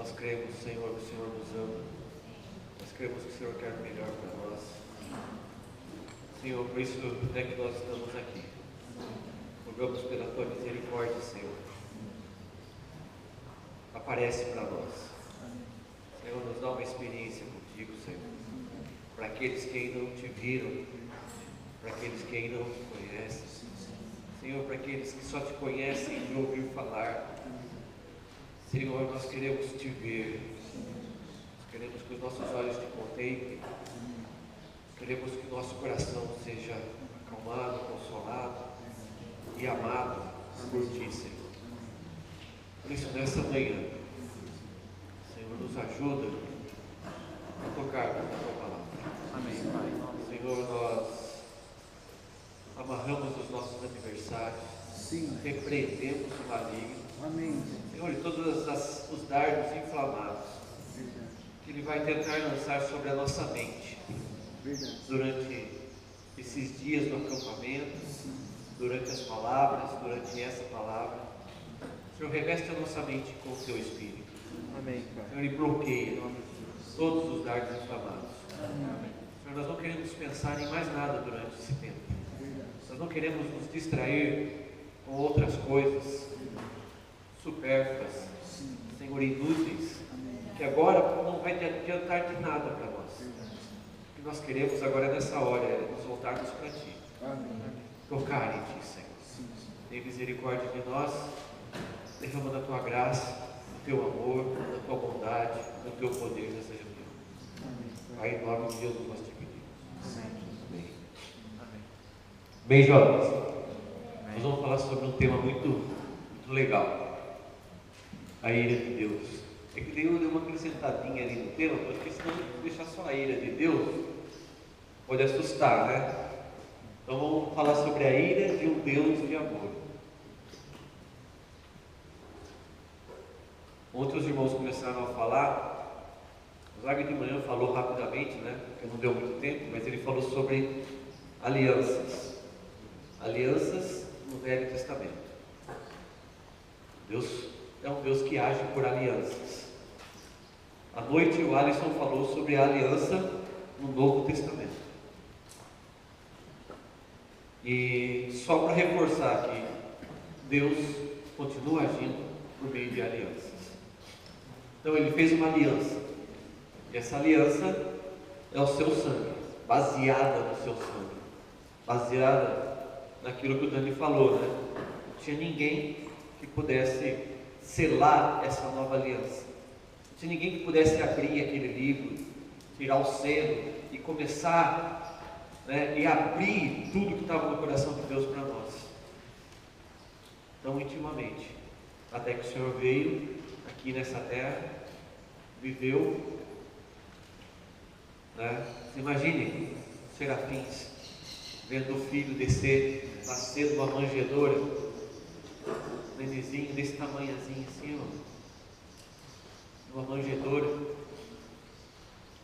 Nós cremos, Senhor, que o Senhor nos ama. Nós cremos que o Senhor quer o melhor para nós. Senhor, por isso é que nós estamos aqui. Rogamos pela tua misericórdia, Senhor. Aparece para nós. Senhor, nos dá uma experiência contigo, Senhor. Para aqueles que ainda não te viram, para aqueles que ainda não te conhecem. Senhor, para aqueles que só te conhecem de ouvir falar. Senhor, nós queremos te ver. Nós queremos que os nossos olhos te contemplem. Queremos que o nosso coração seja acalmado, consolado e amado por ti, Senhor. Por isso, nessa manhã, Senhor, nos ajuda a tocar com a tua palavra. Amém, Pai. Senhor, nós amarramos os nossos adversários. Sim. Repreendemos o maligno. Amém. Senhor, e todos os dardos inflamados que ele vai tentar lançar sobre a nossa mente durante esses dias do acampamento, durante as palavras, durante essa palavra. Senhor, reveste a nossa mente com o teu Espírito. Amém, Pai. Senhor, e bloqueia todos os dardos inflamados. Amém. Senhor, nós não queremos pensar em mais nada durante esse tempo. Nós não queremos nos distrair com outras coisas supérfluas, Senhor, inúteis, que agora não vai adiantar de nada para nós. O que nós queremos agora nessa hora é nos voltarmos para Ti. Tocar em Ti, Senhor. Tem misericórdia de nós, derrama da Tua graça, do Teu amor, da Tua bondade, do Teu poder nessa reunião. Pai, em nome de Jesus nós te pedimos. Amém. Bem, jovens, nós vamos falar sobre um tema muito legal. A ira de Deus. É que Deus deu uma acrescentadinha ali no tema, porque senão deixar só a ira de Deus pode assustar, né? Então vamos falar sobre a ira de um Deus de amor. Ontem os irmãos começaram a falar, o Zague de manhã falou rapidamente, né? Porque não deu muito tempo, mas ele falou sobre alianças. Alianças no Velho Testamento. Deus é um Deus que age por alianças. À noite o Alisson falou sobre a aliança no Novo Testamento. E só para reforçar que Deus continua agindo por meio de alianças. Então ele fez uma aliança. E essa aliança é o seu sangue, baseada no seu sangue. Baseada naquilo que o Dani falou, né? Não tinha ninguém que pudesse selar essa nova aliança. Não tinha ninguém que pudesse abrir aquele livro, tirar o selo e começar, né, e abrir tudo que estava no coração de Deus para nós. Tão intimamente, até que o Senhor veio aqui nessa terra, viveu, né? Imagine serafins vendo o filho descer, nascer numa manjedoura, um nenenzinho desse tamanhozinho assim, ó, numa manjedoura,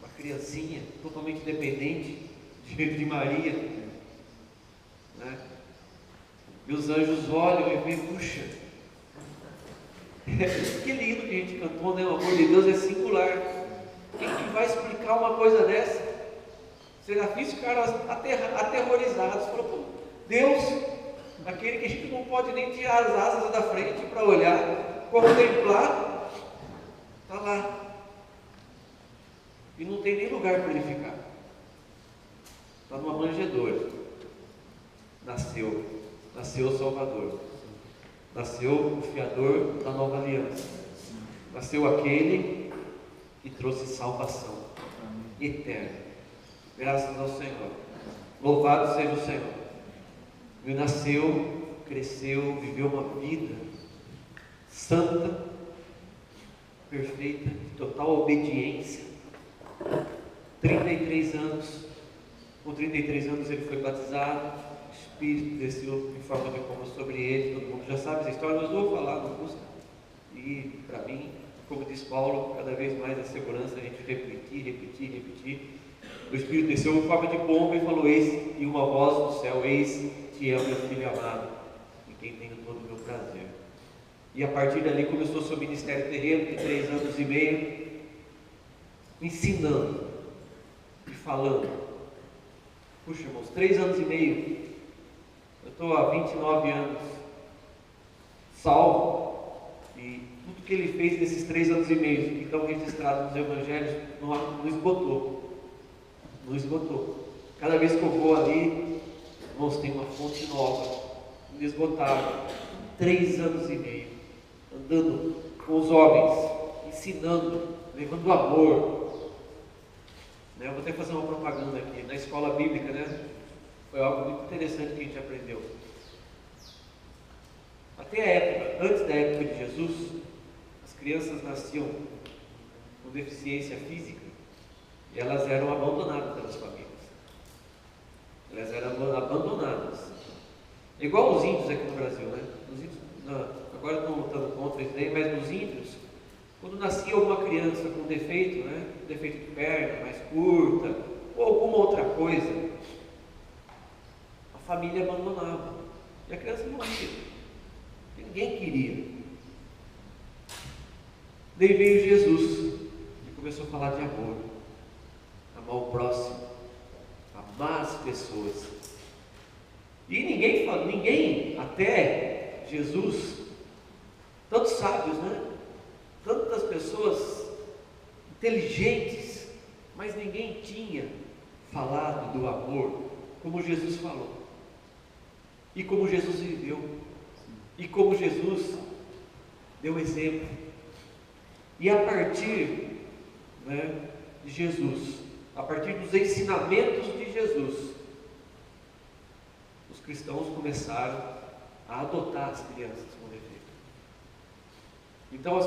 uma criancinha totalmente dependente de Maria, né? E os anjos olham e veem, puxa, que lindo que a gente cantou, né? O amor de Deus é singular. Quem que vai explicar uma coisa dessa? Serafins ficaram aterrorizados. Falaram, pô, Deus, aquele que a gente não pode nem tirar as asas da frente para olhar, contemplar, está lá. E não tem nem lugar para ele ficar. Está numa manjedoura. Nasceu o Salvador. Nasceu o fiador da nova aliança. Nasceu aquele que trouxe salvação eterna. Graças ao Senhor. Louvado seja o Senhor. Ele nasceu, cresceu, viveu uma vida santa, perfeita, de total obediência. 33 anos. Com 33 anos ele foi batizado. O Espírito desceu em forma de pomba sobre ele. Todo mundo já sabe essa história, mas vou falar, não custa. E para mim, como diz Paulo, cada vez mais a segurança a gente repetir. O Espírito desceu em forma de pomba e falou: eis, e uma voz do céu: eis, te é o meu filho amado, em quem tenho todo o meu prazer. E a partir dali começou seu ministério terreno de 3 anos e meio, ensinando e falando. Puxa, irmãos, 3 anos e meio. Eu estou há 29 anos salvo, e tudo que ele fez nesses 3 anos e meio que estão registrados nos evangelhos não esgotou. Não esgotou. Cada vez que eu vou ali, irmãos, tem uma fonte nova, inesgotável. 3 anos e meio, andando com os homens, ensinando, levando amor. Eu vou até fazer uma propaganda aqui. Na escola bíblica, foi algo muito interessante que a gente aprendeu. Até a época, antes da época de Jesus, as crianças nasciam com deficiência física e elas eram abandonadas pelas famílias. Elas eram abandonadas. Igual os índios aqui no Brasil, Os índios, agora estão lutando contra isso daí, mas nos índios, quando nascia alguma criança com defeito, defeito de perna mais curta, ou alguma outra coisa, a família abandonava e a criança morria. Ninguém queria. Daí veio Jesus e começou a falar de amor, amar o próximo, amar as pessoas. E ninguém até Jesus, tantos sábios, tantas pessoas inteligentes, mas ninguém tinha falado do amor como Jesus falou, e como Jesus viveu, e como Jesus deu exemplo. E a partir de Jesus, a partir dos ensinamentos de Jesus, os cristãos começaram a adotar as crianças com defeito. Então as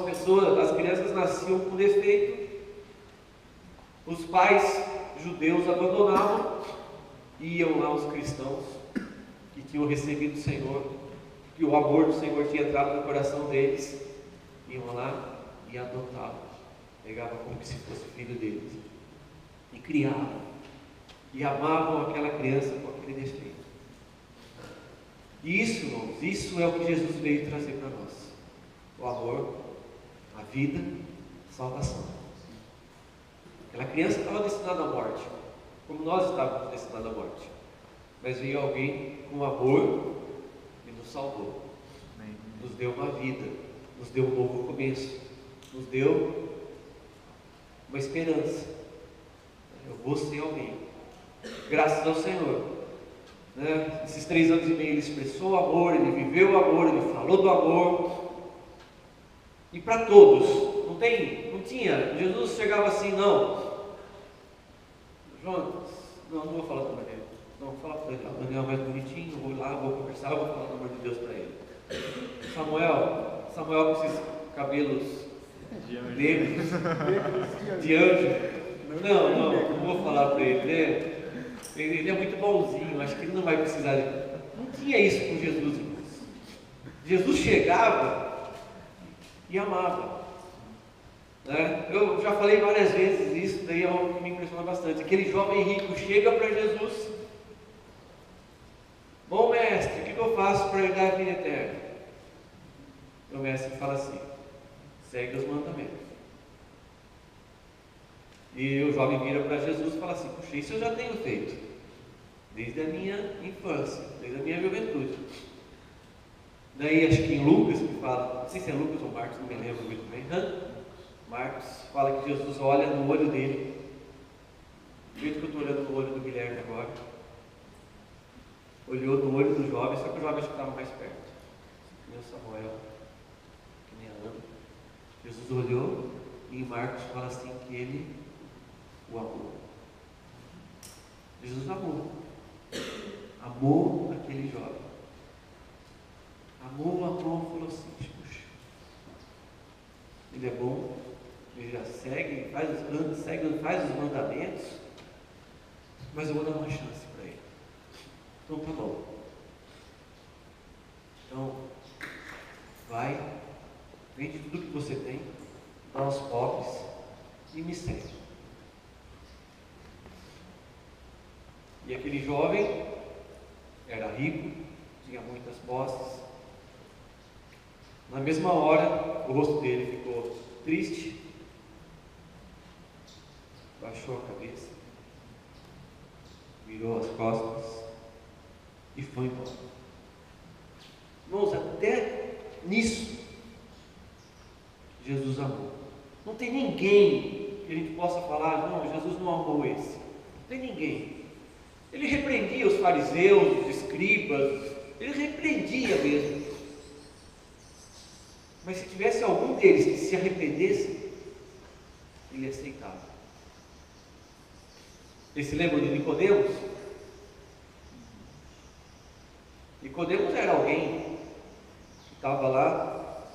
crianças nasciam com defeito, os pais judeus abandonavam, e iam lá os cristãos que tinham recebido o Senhor, que o amor do Senhor tinha entrado no coração deles, iam lá e adotavam, pegavam como se fosse filho deles, e criavam, e amavam aquela criança com aquele defeito. E isso, irmãos, isso é o que Jesus veio trazer para nós: o amor, a vida, a salvação. Aquela criança estava destinada à morte, como nós estávamos destinados à morte, mas veio alguém com amor e nos salvou, nos deu uma vida, nos deu um novo começo, nos deu uma esperança. Eu vou ser alguém, graças ao Senhor. Esses 3 anos e meio ele expressou o amor, ele viveu o amor, ele falou do amor, e para todos. Não tinha, Jesus chegava assim, Jonas, não vou falar com o Daniel, vou falar para ele, o Daniel é mais bonitinho, vou lá, vou conversar, vou falar do amor de Deus para ele. Samuel com esses cabelos negros, de anjo, não vou falar para ele, ele é muito bonzinho, acho que ele não vai precisar de... Não tinha isso com Jesus, irmãos. Jesus chegava e amava. Eu já falei várias vezes isso, daí é algo que me impressiona bastante. Aquele jovem rico chega para Jesus: bom mestre, o que eu faço para herdar a vida eterna? O mestre fala assim: segue os mandamentos. E o jovem vira para Jesus e fala assim: puxa, isso eu já tenho feito desde a minha infância, desde a minha juventude. Daí acho que em Lucas que fala, não sei se é Lucas ou Marcos, não me lembro muito bem, Marcos fala que Jesus olha no olho dele, do jeito que eu estou olhando no olho do Guilherme agora. Olhou no olho do jovem, só que o jovem acho que estava mais perto, que nem o Samuel, que nem a Ana. Jesus olhou e em Marcos fala assim que ele o amou. Jesus amou aquele jovem, amou, falou assim: puxa, ele é bom, ele já segue, faz os mandamentos, mas eu vou dar uma chance para ele. Então tá bom. Então, vai, vende tudo que você tem, dá aos pobres e me segue. E aquele jovem era rico, tinha muitas posses, Na mesma hora, o rosto dele ficou triste, baixou a cabeça, virou as costas e foi embora. Irmãos, até nisso, Jesus amou. Não tem ninguém que a gente possa falar, não, Jesus não amou esse. Não tem ninguém. Ele repreendia os fariseus, os escribas, ele repreendia mesmo. Mas se tivesse algum deles que se arrependesse, ele aceitava. Vocês se lembram de Nicodemos? Nicodemos era alguém que estava lá,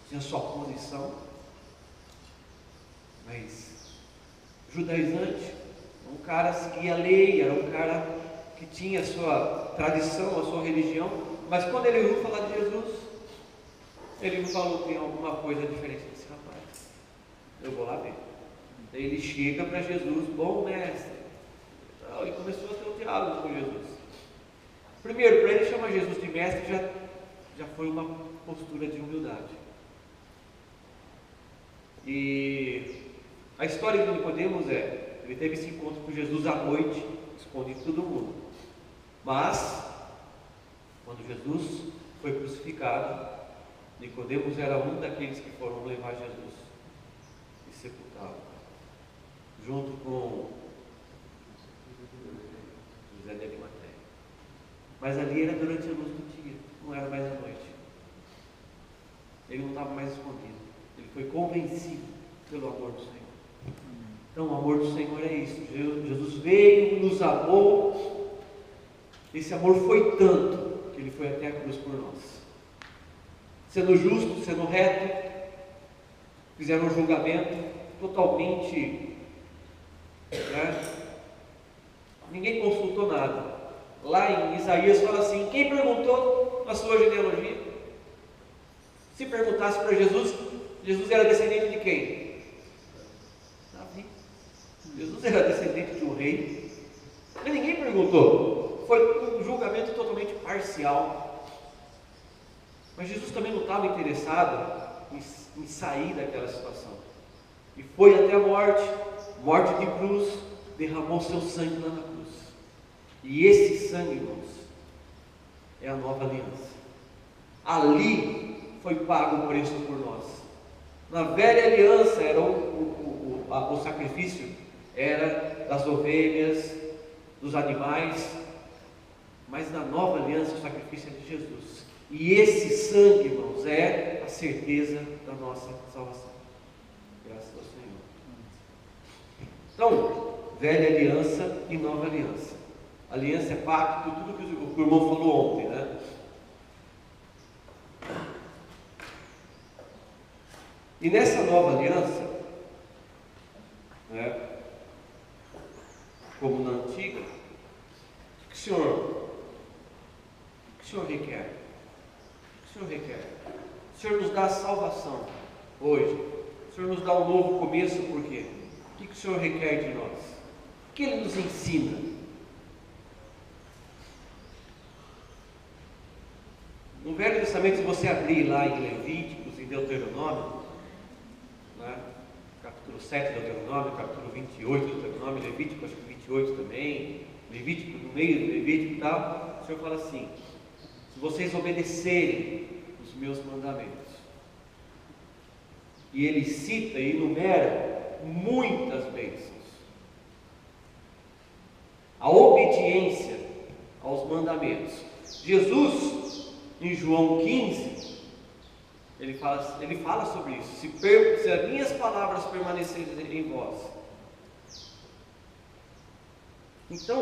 tinha sua posição, mas judaizante, um cara seguia a lei, era um cara que tinha a sua tradição, a sua religião, mas quando ele ouviu falar de Jesus, ele não falou que tem alguma coisa diferente desse rapaz. Eu vou lá ver. Daí ele chega para Jesus, bom mestre, e começou a ter um diálogo com Jesus. Primeiro, para ele chamar Jesus de mestre já foi uma postura de humildade. E a história de Nicodemos ele teve esse encontro com Jesus à noite, escondido de todo mundo. Mas, quando Jesus foi crucificado, Nicodemos era um daqueles que foram levar Jesus e sepultá-lo, junto com José de Arimateia. Mas ali era durante a luz do dia, não era mais à noite. Ele não estava mais escondido. Ele foi convencido pelo amor do Senhor. Então o amor do Senhor é isso. Jesus veio, nos amou. Esse amor foi tanto que ele foi até a cruz por nós. Sendo justo, sendo reto, fizeram um julgamento totalmente, ninguém consultou nada. Lá em Isaías fala assim: quem perguntou a sua genealogia? Se perguntasse para Jesus, Jesus era descendente de quem? Davi. Jesus era descendente de um rei, mas ninguém perguntou. Foi um julgamento totalmente parcial. Mas Jesus também não estava interessado em sair daquela situação. E foi até a morte de cruz, derramou seu sangue lá na cruz. E esse sangue, irmãos, é a nova aliança. Ali foi pago o preço por nós. Na velha aliança era o sacrifício era das ovelhas, dos animais, mas na nova aliança o sacrifício é de Jesus. E esse sangue, irmãos, é a certeza da nossa salvação. Graças ao Senhor. Então, velha aliança e nova aliança. Aliança é pacto, tudo que o irmão falou ontem, né? E nessa nova aliança, como na antiga, o que o Senhor requer? O Senhor requer? O Senhor nos dá a salvação hoje. O Senhor nos dá um novo começo, por quê? O que o Senhor requer de nós? O que Ele nos ensina? No Velho Testamento, se você abrir lá em Levíticos, em Deuteronômio, capítulo 7 de Deuteronômio, capítulo 28 de Deuteronômio, Levítico, acho que 28 também, Levítico, no meio do Levítico e tal, o Senhor fala assim: se vocês obedecerem os meus mandamentos. E ele cita e enumera muitas bênçãos. A obediência aos mandamentos. Jesus, em João 15, ele fala sobre isso. Se as minhas palavras permanecerem em vós. Então,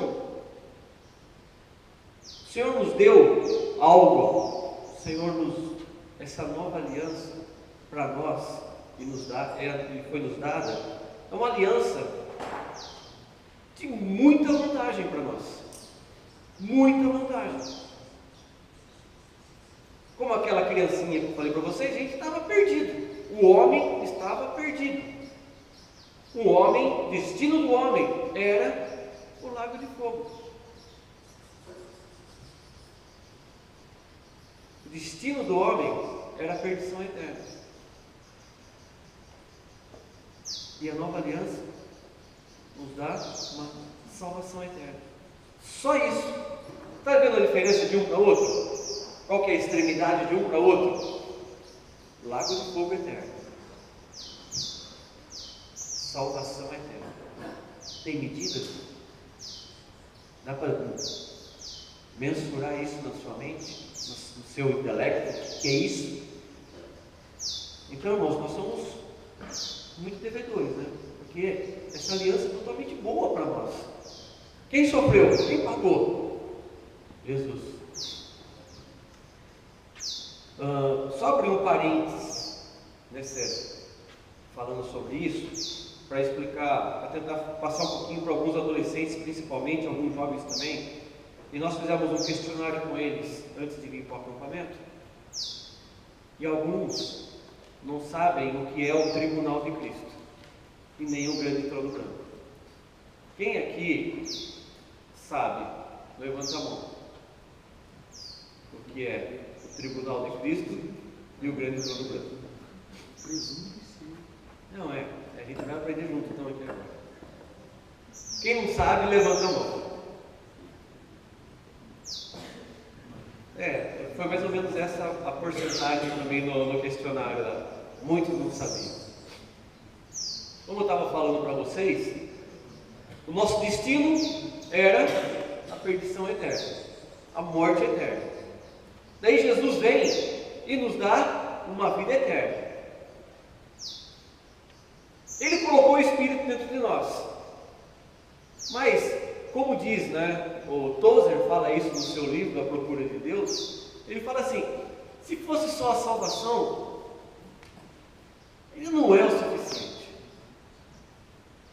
o Senhor nos deu algo, o Senhor essa nova aliança para nós, e foi nos dada, é uma aliança de muita vantagem para nós, muita vantagem. Como aquela criancinha que eu falei para vocês, a gente estava perdido, o homem estava perdido. O homem, o destino do homem era o lago de fogo. O destino do homem era a perdição eterna. E a nova aliança nos dá uma salvação eterna. Só isso. Está vendo a diferença de um para outro? Qual que é a extremidade de um para outro? Lago de fogo eterno. Salvação eterna. Tem medidas? Dá para mensurar isso na sua mente, no seu intelecto? Que é isso? Então, irmãos, nós somos muito devedores, né? Porque essa aliança é totalmente boa para nós. Quem sofreu? Quem pagou? Jesus. Só abrir um parênteses, né, falando sobre isso, para explicar, para tentar passar um pouquinho para alguns adolescentes, principalmente, alguns jovens também. E nós fizemos um questionário com eles antes de vir para o acampamento. E alguns não sabem o que é o tribunal de Cristo e nem o grande trono branco. Quem aqui sabe? Levanta a mão. O que é o tribunal de Cristo e o grande trono branco? Presumo que sim. Não é. A gente vai aprender junto então aqui agora. Quem não sabe, levanta a mão. Foi mais ou menos essa a porcentagem também no questionário lá. Muitos não sabiam. Como eu estava falando para vocês, o nosso destino era a perdição eterna, a morte eterna. Daí Jesus vem e nos dá uma vida eterna. Ele colocou o Espírito dentro de nós. Mas, como diz, né, o Tozer fala isso no seu livro, A Procura de Deus, ele fala assim, se fosse só a salvação, ele não é o suficiente.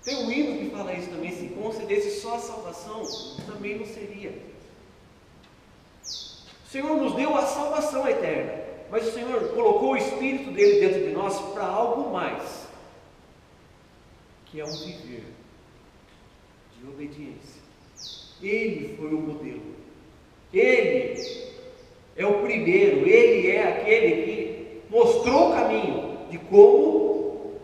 Tem um hino que fala isso também, se concedesse só a salvação, também não seria. O Senhor nos deu a salvação eterna, mas o Senhor colocou o Espírito dele dentro de nós para algo mais, que é um viver de obediência. Ele foi o modelo, Ele é o primeiro, Ele é aquele que mostrou o caminho de como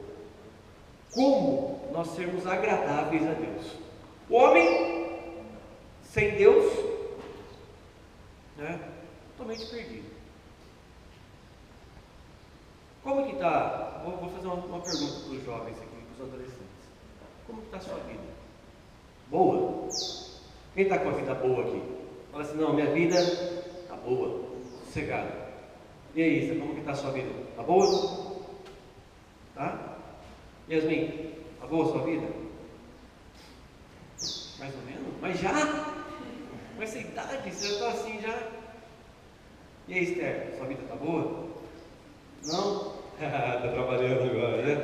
nós sermos agradáveis a Deus. O homem sem Deus, né, totalmente perdido. Como que está? Vou fazer uma pergunta para os jovens aqui, para os adolescentes. Como que está a sua vida? Boa? Quem está com a vida boa aqui? Fala assim, não, minha vida está boa, sossegada. E aí, Isa, como que está a sua vida? Está boa? Tá? Yasmin, está boa a sua vida? Mais ou menos? Mas já? Com essa idade, você já está assim já? E aí, Esther, sua vida está boa? Não? Está trabalhando agora, né?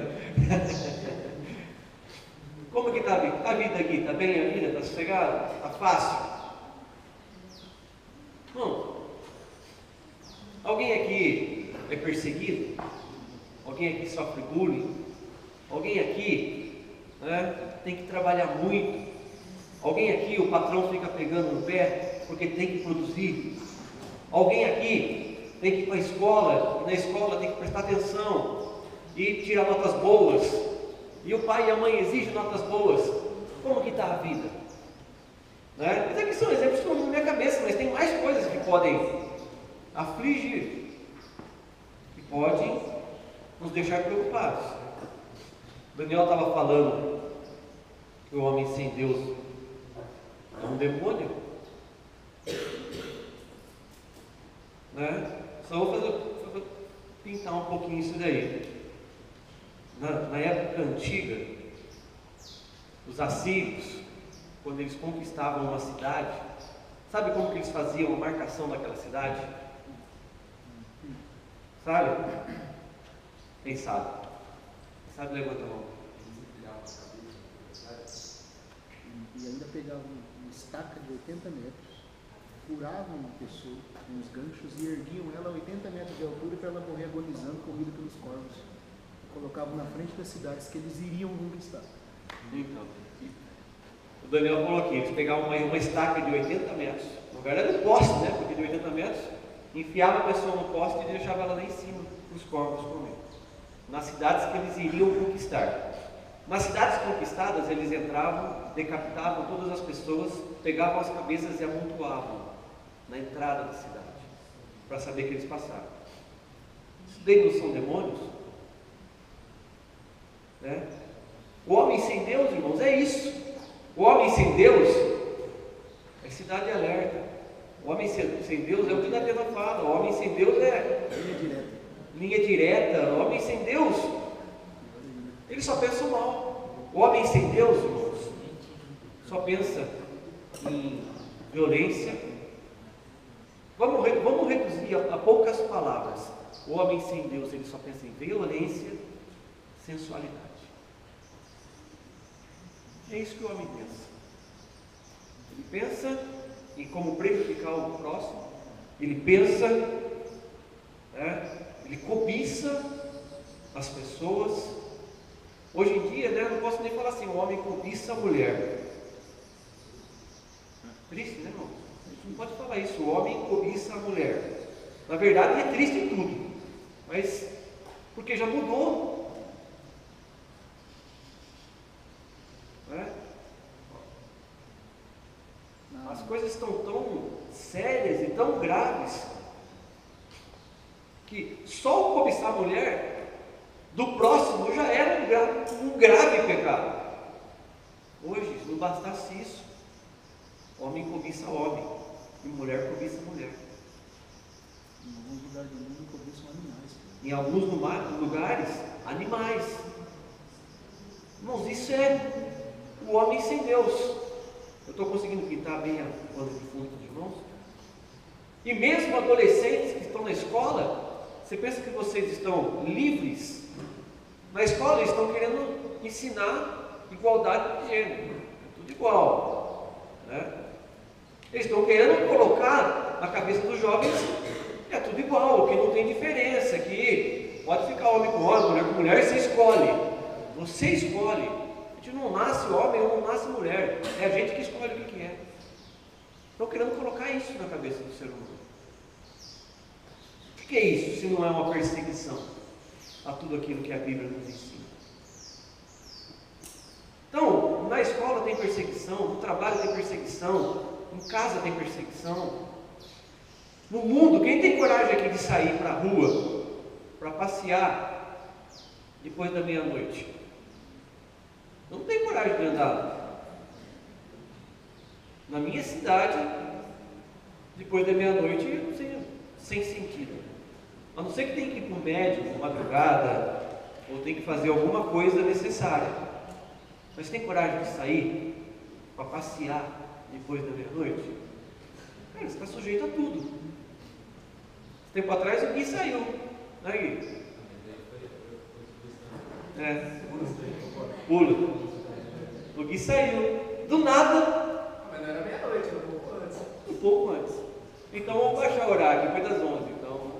Como que está a vida aqui? Está bem a vida? Está sossegada? Está fácil? Não. Alguém aqui é perseguido? Alguém aqui sofre bullying? Alguém aqui, né, tem que trabalhar muito? Alguém aqui o patrão fica pegando no pé porque tem que produzir? Alguém aqui tem que ir para a escola e na escola tem que prestar atenção e tirar notas boas? E o pai e a mãe exigem notas boas. Como que está a vida? Né? Esses aqui são exemplos que estão na minha cabeça, mas tem mais coisas que podem afligir, que podem nos deixar preocupados. Daniel estava falando que o homem sem Deus é um demônio, né? Só vou pintar um pouquinho isso daí. Na época antiga, os assírios, quando eles conquistavam uma cidade, sabe como que eles faziam a marcação daquela cidade? Sabe? Quem sabe? Quem sabe, levanta a mão. E ainda pegavam uma estaca de 80 metros, furavam uma pessoa com os ganchos e erguiam ela a 80 metros de altura para ela morrer agonizando, comida pelos corvos. Colocavam na frente das cidades que eles iriam conquistar. Então, o Daniel falou aqui, eles pegavam uma estaca de 80 metros, no lugar era de poste, né? Porque de 80 metros, enfiava a pessoa no poste e deixava ela lá em cima, para os corvos comer. Nas cidades que eles iriam conquistar. Nas cidades conquistadas, eles entravam, decapitavam todas as pessoas, pegavam as cabeças e amontoavam na entrada da cidade, para saber que eles passaram. Isso daí não são demônios? Né? O homem sem Deus, irmãos, é isso. O homem sem Deus é cidade alerta. O homem sem Deus é o que a Bíblia fala. O homem sem Deus é linha direta. O homem sem Deus, ele só pensa o mal. O homem sem Deus, irmãos, só pensa em violência. Vamos reduzir a poucas palavras. O homem sem Deus, ele só pensa em violência, sensualidade. É isso que o homem pensa. Ele pensa em como prejudicar o próximo. Ele pensa, ele cobiça as pessoas. Hoje em dia, eu não posso nem falar assim, o homem cobiça a mulher. Triste, né, irmão? A gente não pode falar isso, o homem cobiça a mulher. Na verdade, é triste em tudo, mas porque já mudou. As coisas estão tão sérias e tão graves que só o cobiçar a mulher do próximo já era um grave pecado. Hoje, se não bastasse isso, homem cobiça homem e mulher cobiça mulher. Em alguns lugares do mundo cobiçam animais. Em alguns lugares, animais. Irmãos, isso é o homem sem Deus. Eu estou conseguindo pintar bem a pano de fundo dos irmãos? E mesmo adolescentes que estão na escola, você pensa que vocês estão livres? Na escola eles estão querendo ensinar igualdade de gênero. É tudo igual. Né? Eles estão querendo colocar na cabeça dos jovens que é tudo igual, que não tem diferença, que pode ficar homem com homem, mulher com mulher, você escolhe. Você escolhe. A gente não nasce homem ou não nasce mulher. É a gente que escolhe o que é. Estão querendo colocar isso na cabeça do ser humano. O que é isso se não é uma perseguição a tudo aquilo que a Bíblia nos ensina? Então, na escola tem perseguição, no trabalho tem perseguição, em casa tem perseguição. No mundo, quem tem coragem aqui de sair para a rua, para passear depois da meia-noite? Não tem coragem de andar. Na minha cidade, depois da meia-noite, eu não sei, sem sentido. A não ser que tenha que ir para o médico na madrugada, ou tem que fazer alguma coisa necessária. Mas tem coragem de sair para passear depois da meia-noite? Cara, você está sujeito a tudo. Tempo atrás o Gui saiu. Aí. Pula. O Gui saiu. Do nada. Mas não era meia-noite, era um pouco antes. Um pouco antes. Então vamos baixar o horário, depois das 11. Então.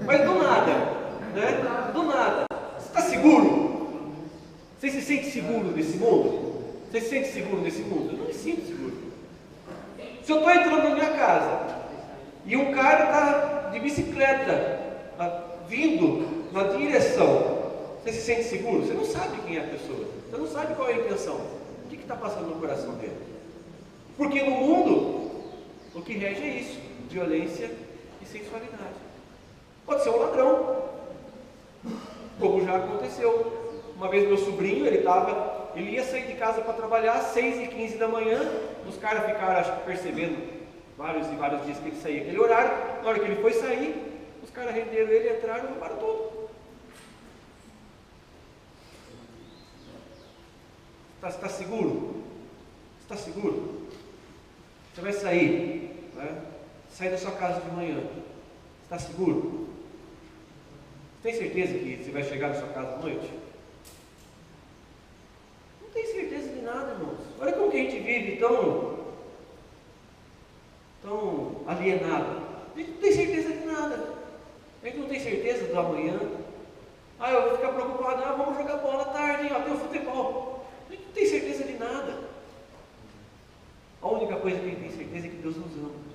Mas do nada. Né? Do nada. Você está seguro? Você se sente seguro nesse mundo? Você se sente seguro nesse mundo? Eu não me sinto seguro. Se eu estou entrando na minha casa e um cara está de bicicleta vindo na direção, você se sente seguro? Você não sabe quem é a pessoa, você não sabe qual é a intenção, o que está passando no coração dele. Porque no mundo, o que rege é isso: violência e sensualidade. Pode ser um ladrão, como já aconteceu. Uma vez meu sobrinho, ele ia sair de casa para trabalhar às 6h15 da manhã, os caras ficaram, acho que, percebendo vários e vários dias que ele saía aquele horário. Na hora que ele foi sair, os caras renderam ele, entraram e roubaram tudo. Você está seguro? Está seguro? Você vai sair, né? Sair da sua casa de manhã. Está seguro? Tem certeza que você vai chegar na sua casa à noite? Não tem certeza de nada, irmãos. Olha como que a gente vive tão alienado. A gente não tem certeza de nada. A gente não tem certeza do amanhã. Eu vou ficar preocupado. Vamos jogar bola à tarde, tem o futebol. A gente não tem certeza de nada. A única coisa que a gente tem certeza é que Deus nos ama.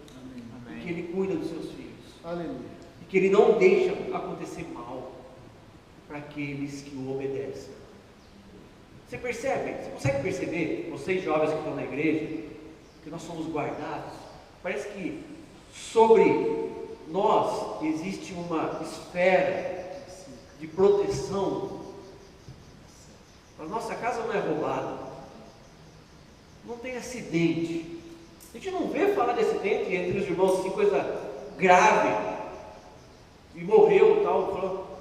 que Ele cuida dos seus filhos. Aleluia. E que Ele não deixa acontecer mal para aqueles que o obedecem. Você percebe? Você consegue perceber, vocês jovens que estão na igreja, que nós somos guardados? Parece que sobre nós existe uma esfera de proteção. A nossa casa não é roubada, não tem acidente. A gente não vê falar de acidente entre os irmãos, assim, coisa grave, e morreu tal.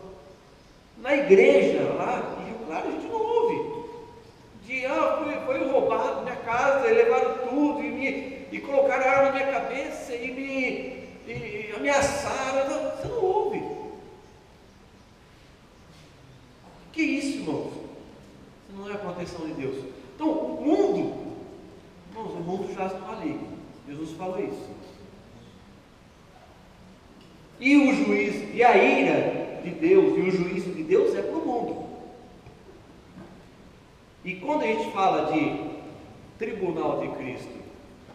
Na igreja lá em Rio Claro a gente não ouve de foi roubado minha casa, e levaram tudo e colocaram a arma na minha cabeça e me ameaçaram. Você não ouve. Que isso, irmãos? Isso não é a proteção de Deus. Então o mundo, irmãos, o mundo já está ali. Jesus falou isso. E o juízo, e a ira de Deus, e o juízo de Deus é para o mundo. E quando a gente fala de tribunal de Cristo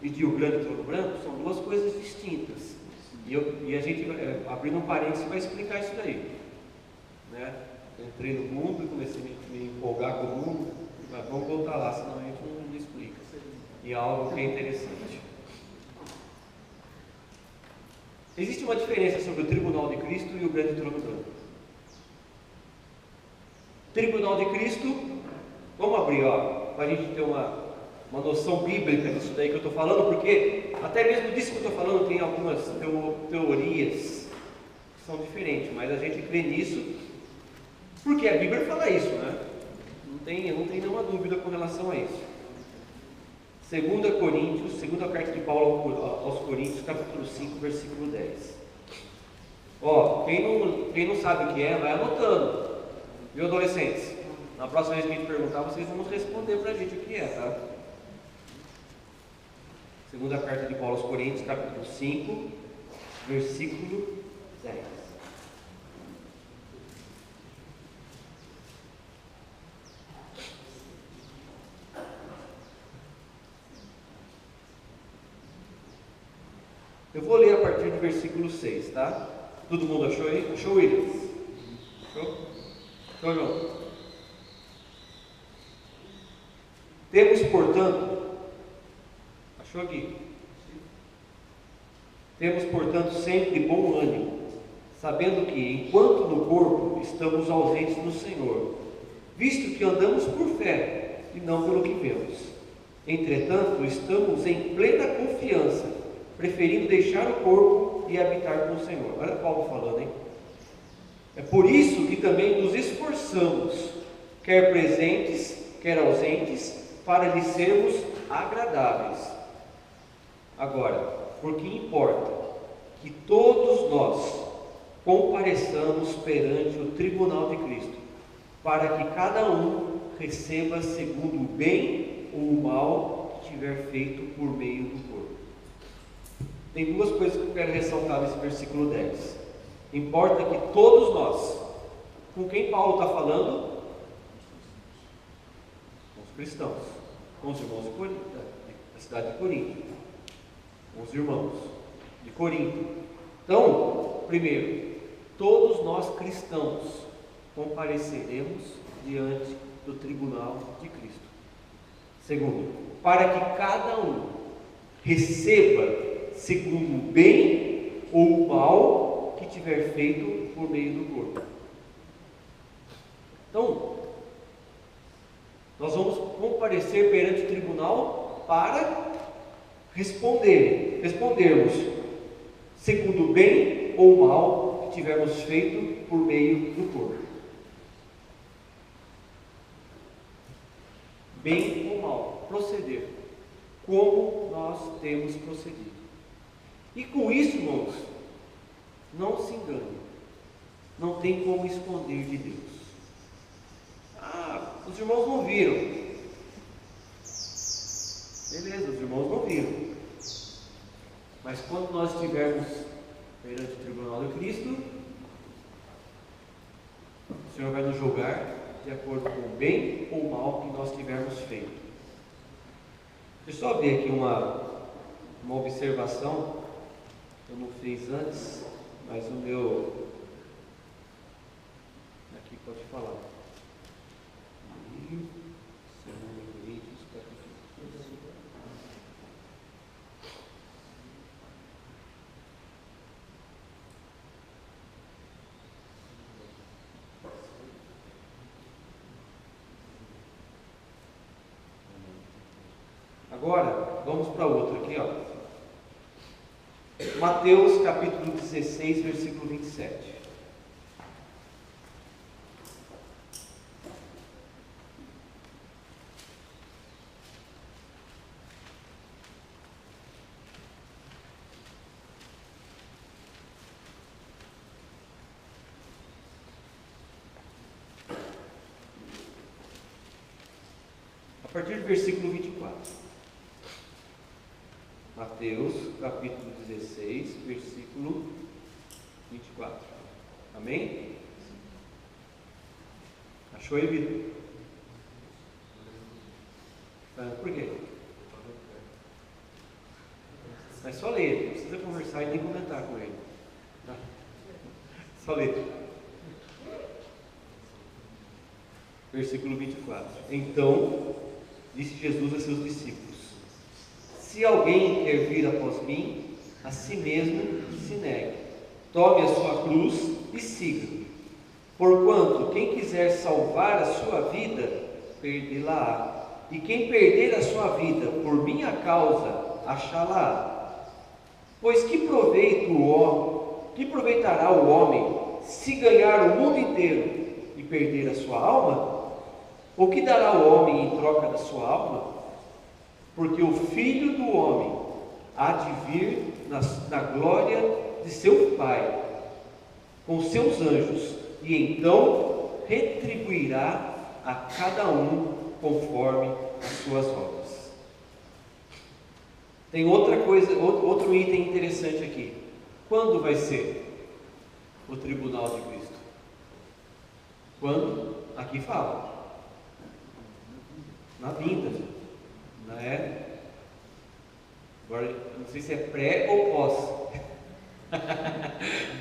e de o grande trono branco, são duas coisas distintas. E a gente, abrindo um parênteses, vai explicar isso daí. Né? Entrei no mundo e comecei a me empolgar com o mundo, mas vamos voltar lá, senão a gente não explica. E é algo que é interessante. Existe uma diferença sobre o tribunal de Cristo e o grande trono branco. Tribunal de Cristo, vamos abrir, para a gente ter uma noção bíblica disso daí que eu estou falando, porque até mesmo disso que eu estou falando tem algumas teorias que são diferentes, mas a gente crê nisso, porque a Bíblia fala isso, né? Não tem nenhuma dúvida com relação a isso. 2 Coríntios, segunda carta de Paulo aos Coríntios, capítulo 5, versículo 10. Quem não sabe o que é, vai anotando. Viu, adolescentes? Na próxima vez que a gente perguntar, vocês vão responder para a gente o que é, tá? Segunda carta de Paulo aos Coríntios, capítulo 5, versículo 10. Eu vou ler a partir do versículo 6, tá? Todo mundo achou aí? Achou, William? Achou? Achou, irmão? Temos, portanto, achou aqui? Temos, portanto, sempre bom ânimo, sabendo que, enquanto no corpo, estamos ausentes no Senhor, visto que andamos por fé e não pelo que vemos. Entretanto, estamos em plena confiança, preferindo deixar o corpo e habitar com o Senhor. Olha Paulo falando, hein? É por isso que também nos esforçamos, quer presentes, quer ausentes, para lhe sermos agradáveis. Agora, porque importa que todos nós compareçamos perante o tribunal de Cristo, para que cada um receba segundo o bem ou o mal que tiver feito por meio do corpo. Tem duas coisas que eu quero ressaltar nesse versículo 10. Importa que todos nós, com quem Paulo está falando? Com os cristãos, com os irmãos da cidade de Corinto, com os irmãos de Corinto. Então, primeiro, todos nós cristãos compareceremos diante do tribunal de Cristo. Segundo, para que cada um receba segundo o bem ou o mal que tiver feito por meio do corpo. Então, nós vamos comparecer perante o tribunal para respondermos segundo o bem ou o mal que tivermos feito por meio do corpo. Bem ou mal, proceder como nós temos procedido. E com isso, irmãos, não se engane, não tem como esconder de Deus. Os irmãos não viram. Beleza, os irmãos não viram. Mas quando nós estivermos perante o tribunal de Cristo, o Senhor vai nos julgar de acordo com o bem ou o mal que nós tivermos feito. Deixa eu só ver aqui uma observação. eu não fiz antes, mas o meu aqui pode falar. Agora, vamos para outro aqui, ó. Mateus capítulo 16, versículo 27. A partir do versículo 24. Mateus, capítulo 16, versículo 24. Amém? Achou aí, Vitor? Por quê? Mas só ler, não precisa conversar e nem comentar com ele. Tá? Só ler. Versículo 24. Então, disse Jesus a seus discípulos: se alguém quer vir após mim, a si mesmo se negue, tome a sua cruz e siga. Porquanto quem quiser salvar a sua vida, perdê-la-á, e quem perder a sua vida por minha causa, achá-la-á. Pois que proveitará o homem se ganhar o mundo inteiro e perder a sua alma? O que dará o homem em troca da sua alma? Porque o Filho do Homem há de vir na glória de seu Pai, com seus anjos, e então retribuirá a cada um conforme as suas obras. Tem outra coisa, outro item interessante aqui. Quando vai ser o tribunal de Cristo? Quando? Aqui fala. Na vinda. Não é? Agora, não sei se é pré ou pós.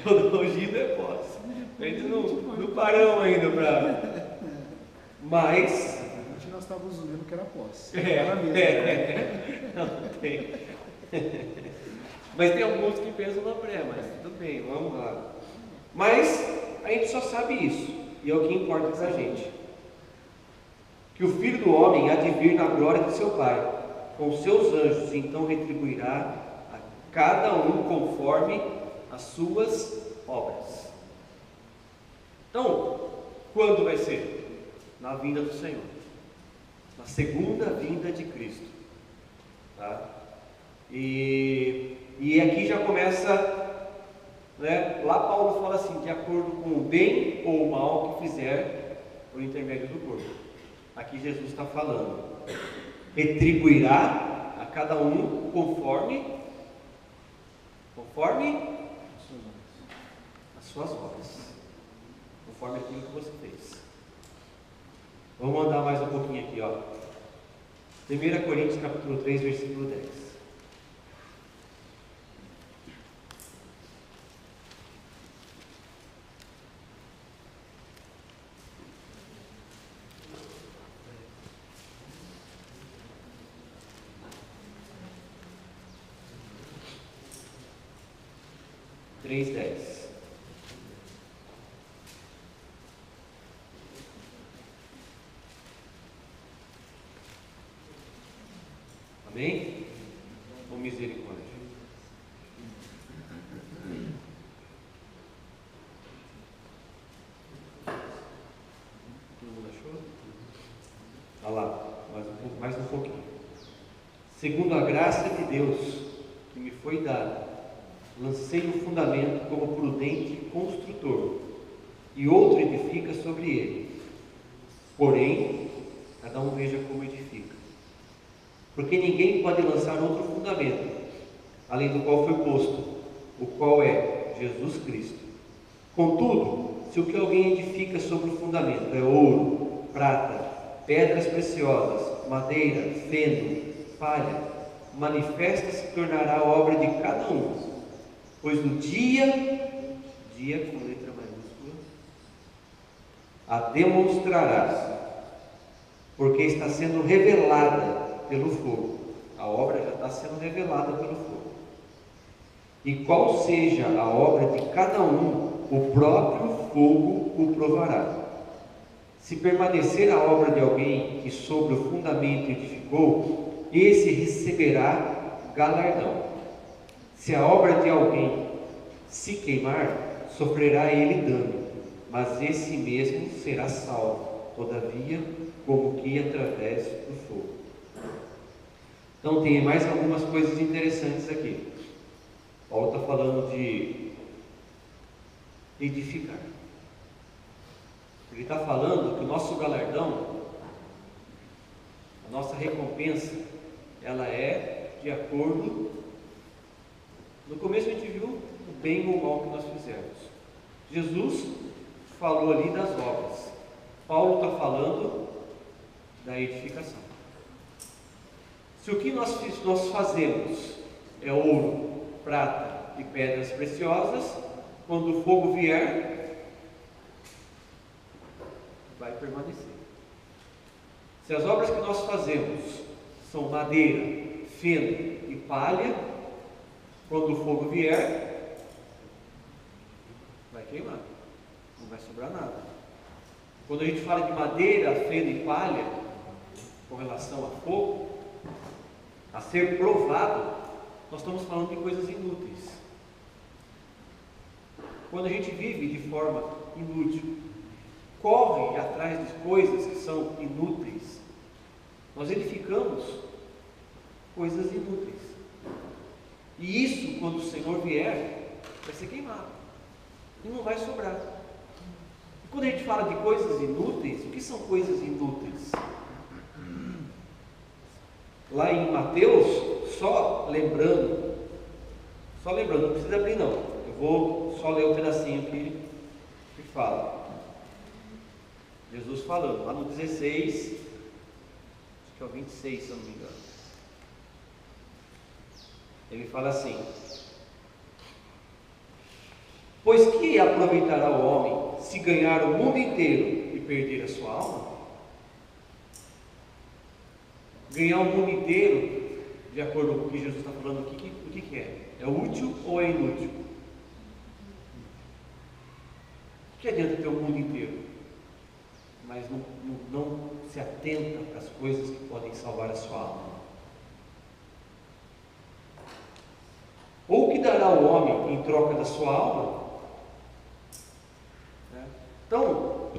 O ungido é pós. A gente não paramos ainda para. Mas. Nós estávamos vendo que era pós. Não tem. Mas tem alguns que pensam na pré, mas tudo bem, vamos lá. Mas a gente só sabe isso, e é o que importa para a gente. Que o Filho do Homem há de vir na glória de seu Pai, com seus anjos, então retribuirá a cada um conforme as suas obras. Então, quando vai ser? Na vinda do Senhor, na segunda vinda de Cristo, tá? E aqui já começa, né? Lá Paulo fala assim, de acordo com o bem ou o mal que fizer por intermédio do corpo. Aqui Jesus está falando, retribuirá a cada um conforme as suas obras, conforme aquilo que você fez. Vamos andar mais um pouquinho aqui, ó. 1 Coríntios capítulo 3, versículo 10. Amém? Com misericórdia. Todo mundo achou? Olha lá, mais um pouquinho. Segundo a graça de Deus que me foi dada, lancei o fundamento como prudente construtor, e outro edifica sobre ele. Porém, cada um veja como edifica. Porque ninguém pode lançar outro fundamento, além do qual foi posto, o qual é Jesus Cristo. Contudo, se o que alguém edifica sobre o fundamento é ouro, prata, pedras preciosas, madeira, feno, palha, manifesta se tornará a obra de cada um, Pois no dia com letra maiúscula, a demonstrarás, porque está sendo revelada pelo fogo. A obra já está sendo revelada pelo fogo. E qual seja a obra de cada um, o próprio fogo o provará. Se permanecer a obra de alguém que sobre o fundamento edificou, esse receberá galardão. Se a obra de alguém se queimar, sofrerá ele dano, mas esse mesmo será salvo, todavia, como que através do fogo. Então tem mais algumas coisas interessantes aqui. Paulo está falando de edificar. Ele está falando que o nosso galardão, a nossa recompensa, ela é de acordo. No começo a gente viu o bem ou o mal que nós fizemos. Jesus falou ali das obras. Paulo está falando da edificação. Se o que nós fazemos é ouro, prata e pedras preciosas, quando o fogo vier, vai permanecer. Se as obras que nós fazemos são madeira, feno e palha, quando o fogo vier, vai queimar, não vai sobrar nada. Quando a gente fala de madeira, feno e palha, com relação a fogo, a ser provado, nós estamos falando de coisas inúteis. Quando a gente vive de forma inútil, corre atrás de coisas que são inúteis, nós edificamos coisas inúteis. E isso, quando o Senhor vier, vai ser queimado e não vai sobrar. E quando a gente fala de coisas inúteis, o que são coisas inúteis? Lá em Mateus, só lembrando, não precisa abrir não, eu vou só ler um pedacinho que fala. Jesus falando, lá no 16, acho que é o 26, se eu não me engano. Ele fala assim: pois que aproveitará o homem se ganhar o mundo inteiro e perder a sua alma? Ganhar o mundo inteiro, de acordo com o que Jesus está falando aqui, o que é? É útil ou é inútil? O que adianta ter o mundo inteiro, mas não se atenta para as coisas que podem salvar a sua alma? Ou o que dará o homem em troca da sua alma? Então,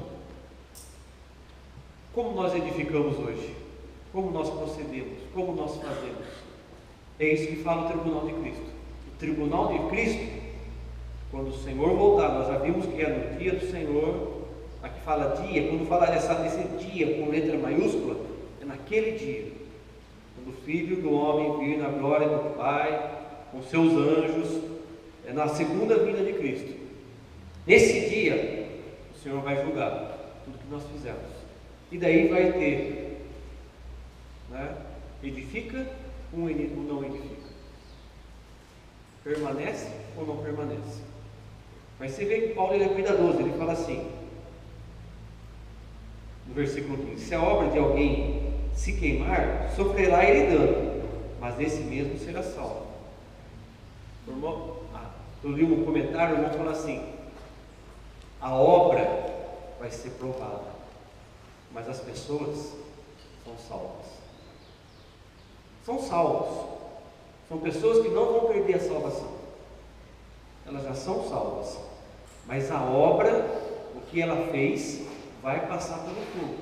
como nós edificamos hoje? Como nós procedemos? Como nós fazemos? É isso que fala o tribunal de Cristo. O tribunal de Cristo, quando o Senhor voltar, nós já vimos que é no dia do Senhor. Aqui fala dia, quando fala desse dia com letra maiúscula, é naquele dia, quando o Filho do Homem vir na glória do Pai, com seus anjos, é na segunda vinda de Cristo. Nesse dia, o Senhor vai julgar tudo que nós fizemos. E daí vai ter, edifica ou não edifica? Permanece ou não permanece? Mas você vê que Paulo ele é cuidadoso, ele fala assim, no versículo 15: se a obra de alguém se queimar, sofrerá ele dano, mas esse mesmo será salvo. Eu li um comentário, o irmão falou assim: a obra vai ser provada, mas as pessoas são salvas. São salvos. São pessoas que não vão perder a salvação. Elas já são salvas. Mas a obra, o que ela fez, vai passar pelo fogo.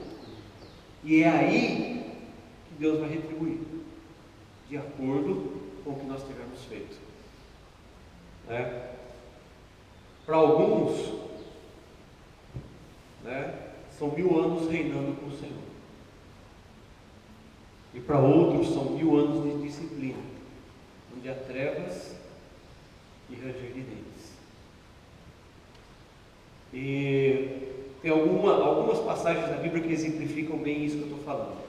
E é aí que Deus vai retribuir, de acordo com o que nós tivermos feito. Para alguns, são 1000 anos reinando com o Senhor. E para outros são 1000 anos de disciplina, onde há trevas e ranger de dentes. E tem algumas passagens da Bíblia que exemplificam bem isso que eu estou falando.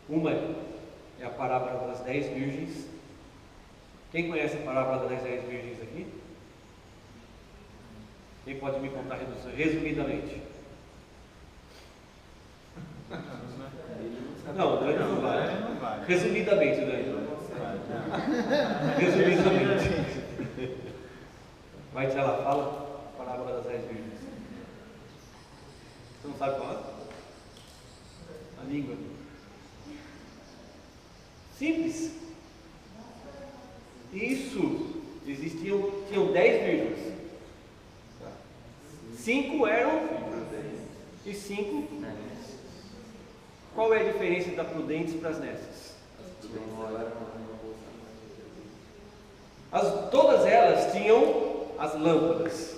Uma é a parábola das 10 virgens. Quem conhece a parábola das 10 virgens aqui? Quem pode me contar resumidamente? Não, o Dani não vai. Resumidamente, Dani. Resumidamente. Vai, tia lá, fala a parábola das 10 virgens. Você não sabe falar? A língua. Simples. Isso. Tinham 10 virgens. 5 eram e 5. Qual é a diferença da prudentes para as nécias? Todas elas tinham as lâmpadas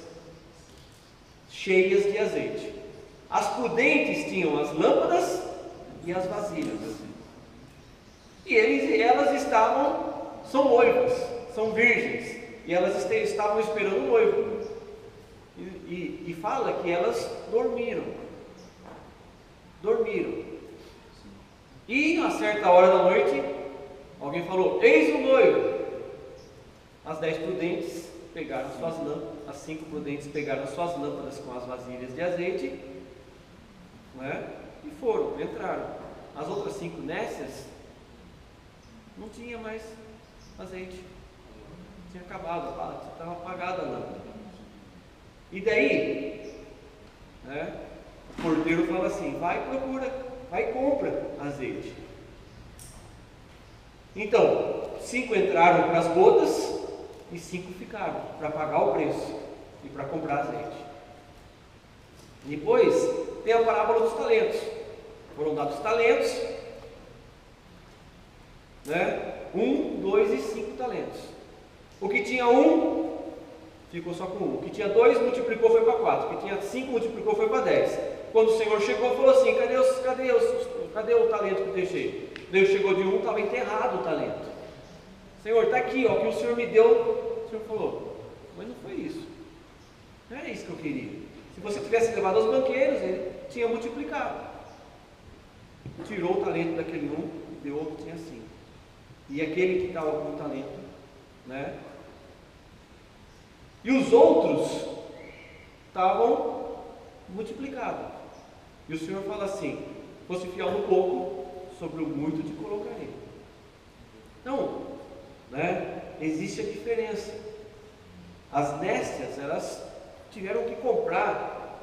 cheias de azeite. As prudentes tinham as lâmpadas e as vasilhas. E elas são noivas, são virgens, e elas estavam esperando o noivo. E fala que elas dormiram. E a certa hora da noite, alguém falou: eis o noivo. As 10 prudentes pegaram suas lâmpadas, as 5 prudentes pegaram suas lâmpadas com as vasilhas de azeite, né? E entraram. As outras 5 nécias não tinha mais azeite, tinha acabado, estava apagada a lâmpada. E daí, né, o porteiro fala assim: vai e compra azeite. Então, 5 entraram para as bodas e 5 ficaram para pagar o preço e para comprar azeite. Depois tem a parábola dos talentos. Foram dados talentos, né? 1, 2 e 5 talentos. O que tinha 1 ficou só com 1. O que tinha 2 multiplicou, foi para 4. O que tinha 5 multiplicou, foi para 10. Quando o Senhor chegou, falou assim: cadê o talento que eu deixei? Deus chegou de 1, estava enterrado o talento. Senhor, está aqui, ó, que o Senhor me deu. O Senhor falou: mas não foi isso. Não era isso que eu queria. Se você tivesse levado aos banqueiros, ele tinha multiplicado. Tirou o talento daquele 1 e deu outro que tinha 5. E aquele que estava com o talento, né? E os outros estavam multiplicados. E o Senhor fala assim: fosse fiel no pouco, sobre o muito te colocarei. Então, né, existe a diferença. As nécias, elas tiveram que comprar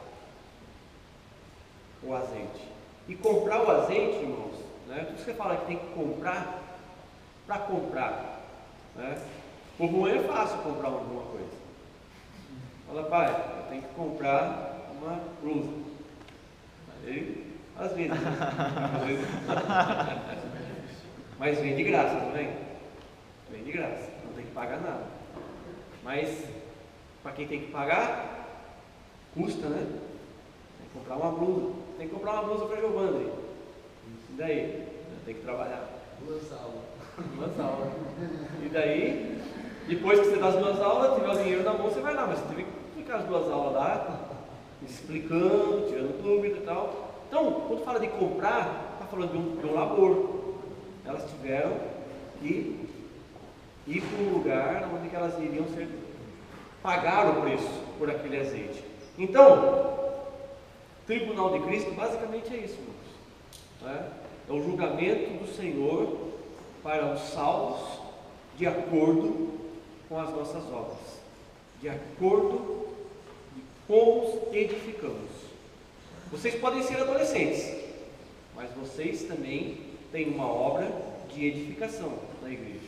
o azeite. E comprar o azeite, irmãos, né, tudo que você fala que tem que comprar, para comprar, né? Por não é fácil comprar alguma coisa. Fala: pai, eu tenho que comprar uma blusa. Aí, às vezes, mas vem de graça, não vem? Vem de graça, não tem que pagar nada. Mas para quem tem que pagar, custa, né? Tem que comprar uma blusa. Tem que comprar uma blusa para Giovanni. E daí? Tem que trabalhar. 2 aulas. E daí, depois que você dá as 2 aulas, tiver o dinheiro na mão, você vai lá. Mas você teve que ficar as 2 aulas lá, explicando, tirando dúvida e tal. Então, quando fala de comprar, está falando de um labor. Elas tiveram que ir para um lugar onde elas iriam pagar o preço por aquele azeite. Então, tribunal de Cristo basicamente é isso, irmãos, né? É o julgamento do Senhor para os salvos de acordo com as nossas obras, de acordo com como edificamos. Vocês podem ser adolescentes, mas vocês também têm uma obra de edificação na igreja.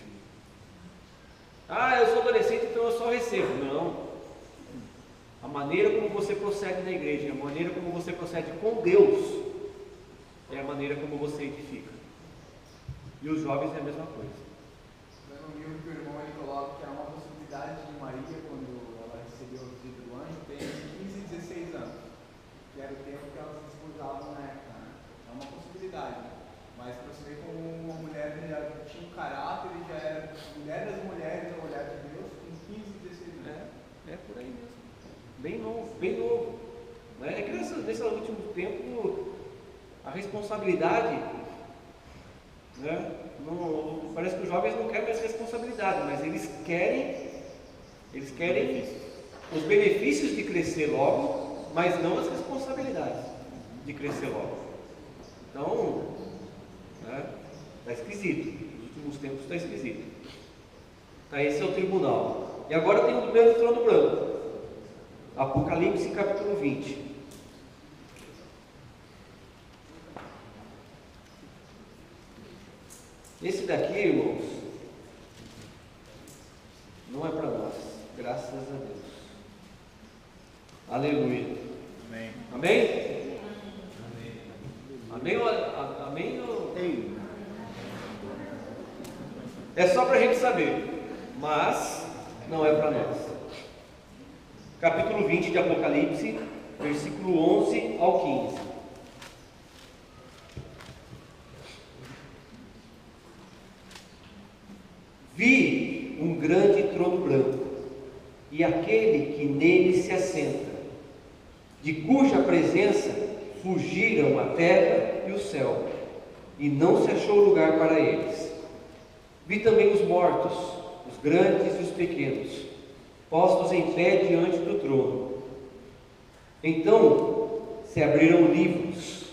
Ah, eu sou adolescente, então eu só recebo. Não. A maneira como você procede na igreja, a maneira como você procede com Deus, é a maneira como você edifica. E os jovens é a mesma coisa. No livro que o irmão ele coloca que há uma possibilidade de Maria, quando ela recebeu a visita do anjo, tem 15 e 16 anos, que era o tempo que elas se desposavam na época, né? É uma possibilidade, mas para você ver como uma mulher que já tinha um caráter, e já era mulher das mulheres, a mulher de Deus, com 15 e 16 anos. É por aí mesmo. Bem novo, bem novo. É que nesse último tempo, a responsabilidade, né? Parece que os jovens não querem mais responsabilidade, mas eles querem os benefícios de crescer logo, mas não as responsabilidades de crescer logo. Então, está esquisito. Nos últimos tempos está esquisito. Tá, esse é o tribunal. E agora tem o primeiro trono branco. Apocalipse capítulo 20. Esse daqui, irmãos, não é para nós, graças a Deus. Aleluia. Amém. Amém? Amém? Amém? Ei, É só para a gente saber, mas não é para nós. Capítulo 20 de Apocalipse, versículo 11 ao 15. Vi um grande trono branco, e aquele que nele se assenta, de cuja presença fugiram a terra e o céu, e não se achou lugar para eles. Vi também os mortos, os grandes e os pequenos, postos em pé diante do trono. Então se abriram livros.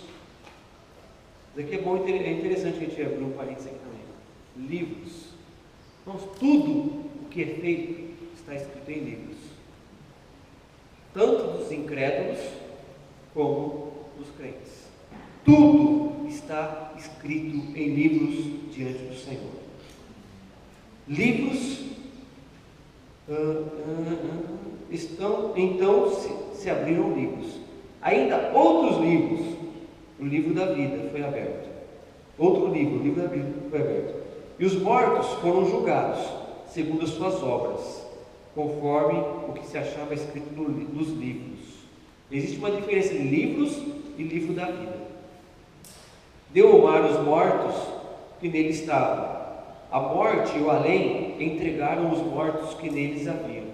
Isso aqui é bom, é interessante a gente abrir um parênteses aqui também. Livros. Irmãos, tudo o que é feito está escrito em livros, tanto dos incrédulos como dos crentes. Tudo está escrito em livros diante do Senhor. Livros então se abriram livros. Ainda outros livros, o livro da vida foi aberto. Outro livro, o livro da vida foi aberto. E os mortos foram julgados segundo as suas obras, conforme o que se achava escrito nos livros. Existe uma diferença em livros e livro da vida. Deu ao mar os mortos que nele estavam. A morte e o além entregaram os mortos que neles haviam.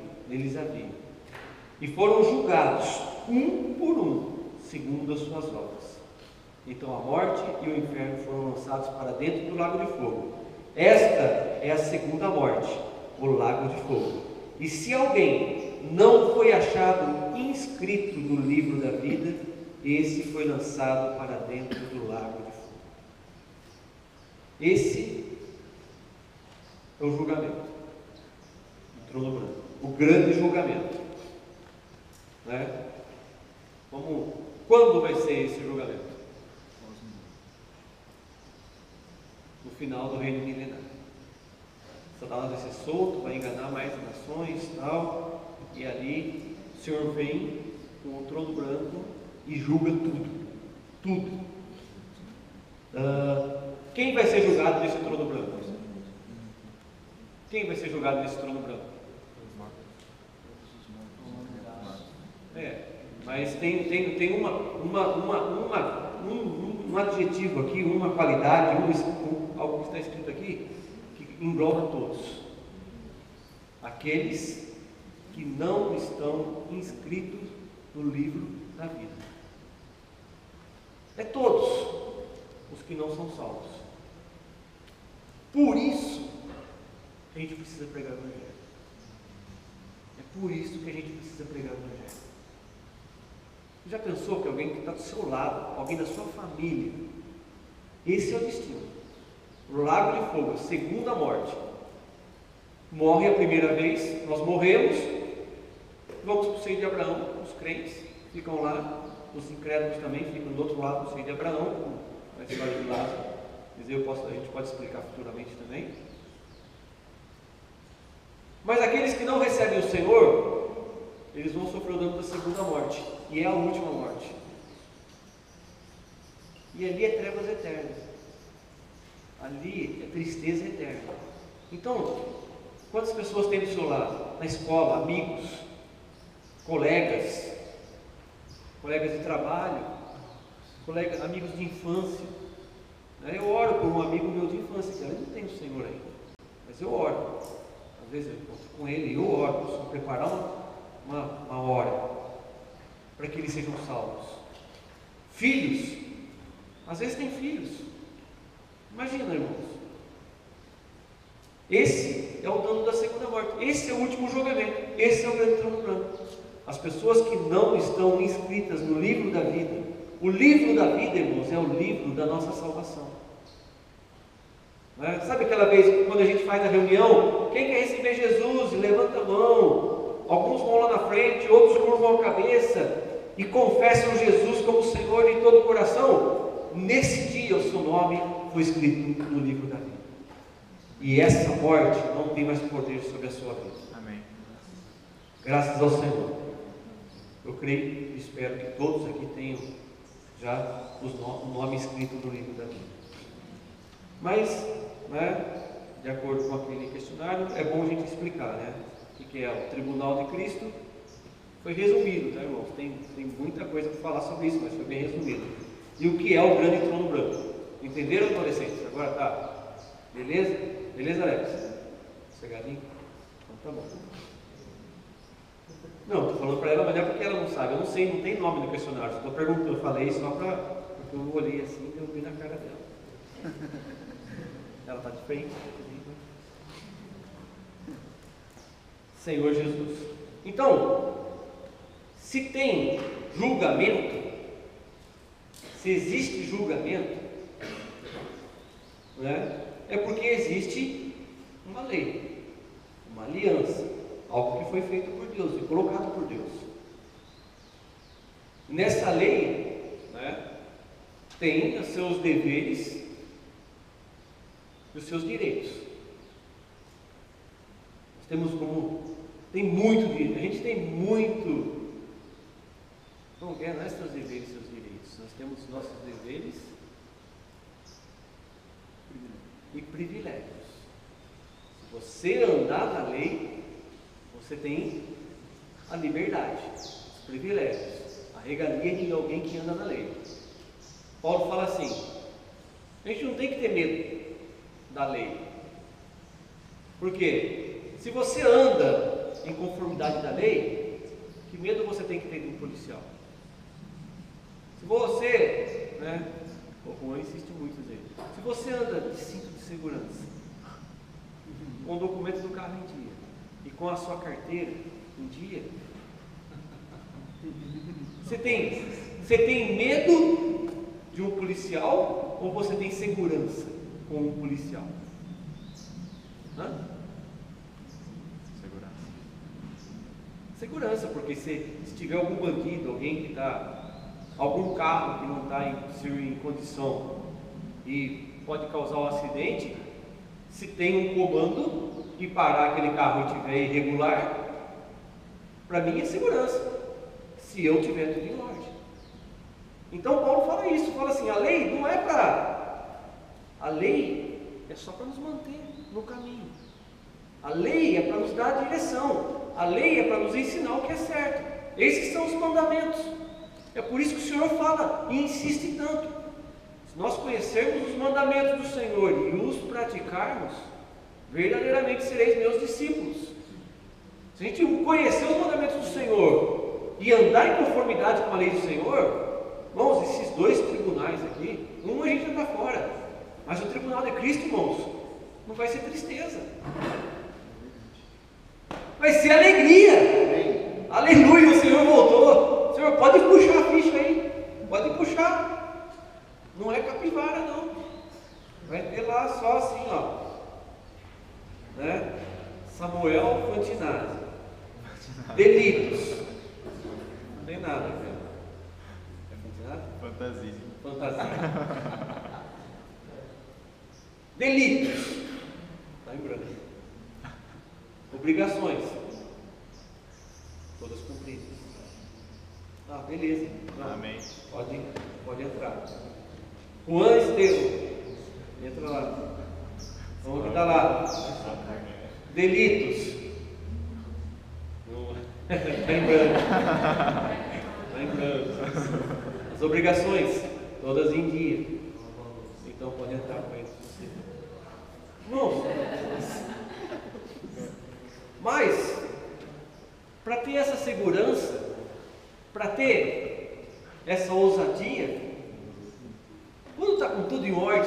E foram julgados, um por um, segundo as suas obras. Então a morte e o inferno foram lançados para dentro do lago de fogo. Esta é a segunda morte, o lago de fogo. E se alguém não foi achado inscrito no livro da vida, esse foi lançado para dentro do lago de fogo. Esse é o julgamento do trono branco, o grande julgamento, né? Quando vai ser esse julgamento? No final do reino milenar. Satanás vai ser solto, vai enganar mais nações, tal, e ali o Senhor vem com o trono branco e julga tudo. Quem vai ser julgado nesse trono branco? Quem vai ser julgado nesse trono branco? Mas tem um adjetivo aqui, uma qualidade, algo que está escrito aqui, que engloba todos. Aqueles que não estão inscritos no livro da vida. É todos os que não são salvos. Por isso que a gente precisa pregar o Evangelho. É por isso que a gente precisa pregar o Evangelho. Já pensou que alguém que está do seu lado, alguém da sua família, esse é o destino? O lago de fogo, a segunda morte. Morre a primeira vez, nós morremos, vamos para o seio de Abraão, os crentes ficam lá, os incrédulos também ficam do outro lado do seio de Abraão, a história de Lázaro, mas a gente pode explicar futuramente também. Mas aqueles que não recebem o Senhor, eles vão sofrer o dano da segunda morte, e é a última morte. E ali é trevas eternas, ali é tristeza eterna. Então, quantas pessoas tem do seu lado? Na escola, amigos, colegas de trabalho, amigos de infância. Eu oro por um amigo meu de infância, que ele não tem o Senhor ainda, mas eu oro. Às vezes eu encontro com ele, eu oro, preciso preparar uma hora para que eles sejam salvos. Filhos, às vezes tem filhos. Imagina, irmãos. Esse é o dano da segunda morte. Esse é o último julgamento, esse é o grande trono branco. As pessoas que não estão inscritas no livro da vida, o livro da vida, irmãos, é o livro da nossa salvação. Né? Sabe aquela vez quando a gente faz a reunião, quem quer receber Jesus? Levanta a mão. Alguns vão lá na frente, outros curvam a cabeça e confessam Jesus como Senhor de todo o coração. Nesse dia o seu nome foi escrito no livro da vida. E essa morte não tem mais poder sobre a sua vida. Amém. Graças ao Senhor. Eu creio e espero que todos aqui tenham já o nome escrito no livro da vida. Mas, né, de acordo com aquele questionário, é bom a gente explicar, né? O que é o Tribunal de Cristo. Foi resumido, tá, irmãos? Tem muita coisa para falar sobre isso, mas foi bem resumido. E o que é o grande trono branco? Entenderam, adolescentes? Agora tá. Beleza? Beleza, Alex? Sossegadinho? Então tá bom. Não, estou falando para ela, mas não é porque ela não sabe. Eu não sei, não tem nome no questionário. Estou perguntando, eu falei só porque eu olhei assim e eu vi na cara dela. Ela está de frente. Senhor Jesus. Então, se tem julgamento, se existe julgamento, né, é porque existe uma lei, uma aliança, algo que foi feito por Deus e colocado por Deus. Nessa lei, né, tem os seus deveres e os seus direitos. Nós temos tem muito direito, a gente tem muito. Não é seus deveres e seus direitos. Nós temos nossos deveres e privilégios. Se você andar na lei, você tem a liberdade, os privilégios, a regalia de alguém que anda na lei. Paulo fala assim: a gente não tem que ter medo da lei. Por quê? Se você anda em conformidade da lei, que medo você tem que ter de um policial? Se você, né, o Juan insiste muito nele, se você anda de cinto de segurança, com o documento do carro em dia e com a sua carteira em dia, você tem medo de um policial ou você tem segurança com um policial? Hã? Segurança, porque se tiver algum bandido, alguém que está, algum carro que não está em condição e pode causar um acidente, se tem um comando e parar aquele carro e estiver irregular, para mim é segurança, se eu tiver tudo em ordem. Então Paulo fala isso, fala assim: a lei não é a lei é só para nos manter no caminho, a lei é para nos dar a direção. A lei é para nos ensinar o que é certo. Esses são os mandamentos. É por isso que o Senhor fala e insiste tanto. Se nós conhecermos os mandamentos do Senhor e os praticarmos, verdadeiramente sereis meus discípulos. Se a gente conhecer os mandamentos do Senhor e andar em conformidade com a lei do Senhor, irmãos, esses dois tribunais aqui, a gente está fora, mas o tribunal de Cristo, irmãos, não vai ser tristeza. Vai ser alegria. Aleluia, o Senhor voltou. Senhor, pode puxar a ficha aí. Pode puxar. Não é capivara, não. Vai ter lá só assim, ó. Né? Samuel Fantinazzi. Delitos. Não tem nada, velho. É Fantinazzi? Fantasia. Delitos. Está em branco. Obrigações, todas cumpridas. Ah, beleza. Não, amém. Pode entrar. Juan Estevam, entra lá. Vamos que está lá. Delitos. Está em branco. Está em branco. As obrigações, todas em dia. Então pode entrar com eles. Não. Mas, para ter essa segurança, para ter essa ousadia, quando está com tudo em ordem,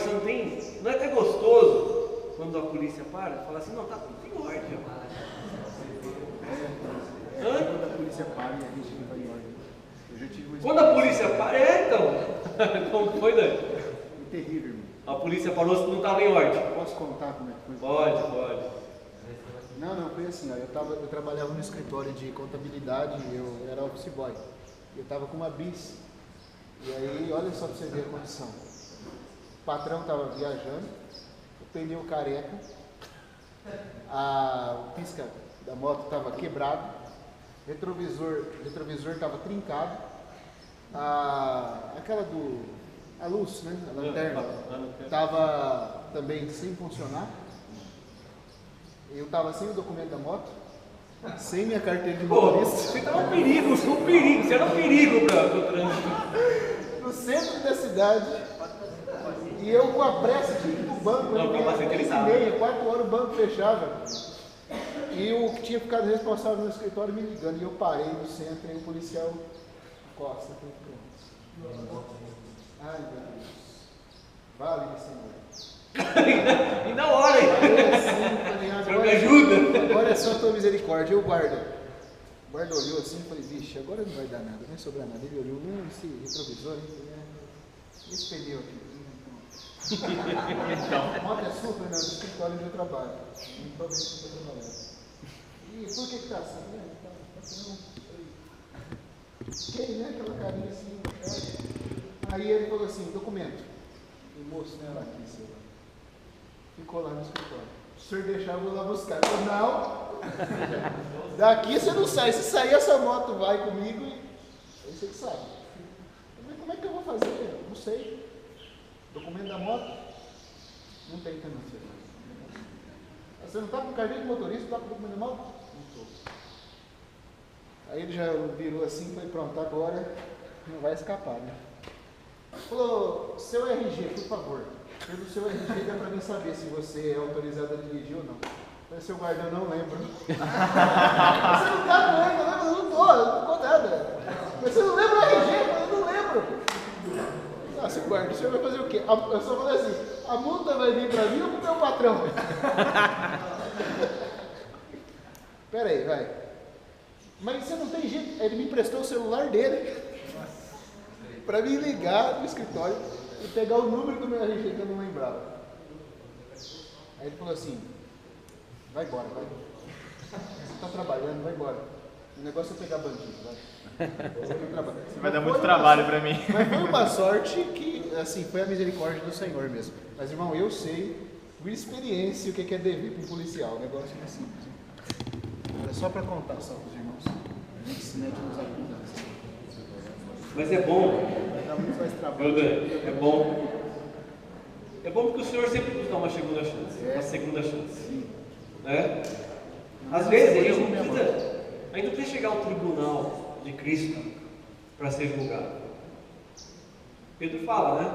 não é até gostoso quando polícia para, fala assim, não, tá tudo em ordem. Quando a polícia para e a gente não vai em ordem. Eu já tive uma Quando a polícia para, então. Como foi, Dani? Foi terrível, irmão. A polícia parou se não estava em ordem. Posso contar como é que foi? Pode. Não, foi assim, ó, eu trabalhava no escritório de contabilidade, eu era office boy. Eu estava com uma bis. E aí, olha só para você ver a condição. O patrão estava viajando, o pneu careca, o pisca da moto estava quebrado, o retrovisor estava trincado, a luz, né, a lanterna, estava também sem funcionar. Eu estava sem o documento da moto, sem minha carteira de motorista. Você estava um perigo, você era um perigo para o trânsito. No centro da cidade, e eu com a pressa de ir pro banco, Não, capacete ele sabe. 3h30, 4 horas o banco fechava. E o que tinha ficado responsável no escritório me ligando, e eu parei no centro e o policial Costa. Ai, meu Deus. Vale, Senhor. E na hora, hein? Senhor, me ajuda. Agora é só a tua misericórdia. O guarda olhou assim e falei, vixe, agora não vai dar nada, não vai sobrar nada. Ele olhou, esse retrovisor, esse pneu aqui. A moto é sua, Fernando, do escritório onde eu trabalho. Então, bem que eu estou trabalhando. E por que está assim? Quem, né? Aquela carinha assim. Aí ele falou assim, documento. O moço, né? Lá aqui, seu. Ficou lá no escritório. O senhor deixar, eu vou lá buscar. Eu falei, não. Daqui você não sai. Se sair, essa moto vai comigo e aí você que sabe. Mas como é que eu vou fazer? Eu não sei. Documento da moto? Não tem também. Você não está com carteira de motorista, está com documento da moto? Não estou. Aí ele já virou assim e falei, pronto, agora não vai escapar, né? Falou, seu RG, por favor. Pelo seu RG dá para mim saber se você é autorizado a dirigir ou não. Falei, seu guarda, eu não lembro. Você não está com ele, eu não estou nada. Mas você não lembra o RG? Eu não lembro. Ah, seu guarda, o senhor vai fazer o quê? Eu só falei assim, a multa vai vir para mim ou para o meu patrão? Pera aí, vai. Mas você não tem jeito. Ele me emprestou o celular dele para me ligar no escritório e pegar o número do meu RG que eu não lembrava. Aí ele falou assim, vai embora, vai. Você está trabalhando, vai embora. O negócio é pegar bandido, vai. Você vai dar muito trabalho para mim. Mas foi uma sorte que, assim, foi a misericórdia do Senhor mesmo. Mas, irmão, eu sei, por experiência, o que é dever para um policial. O negócio não é simples. É só para contar, só para os irmãos. A gente se mete nos abundantes. Mas é bom. Dá muito mais trabalho. É bom. É bom porque o Senhor sempre nos dá uma segunda chance. Uma segunda chance. Sim. Né? Às vezes a gente não precisa chegar ao tribunal de Cristo para ser julgado. Pedro fala, né?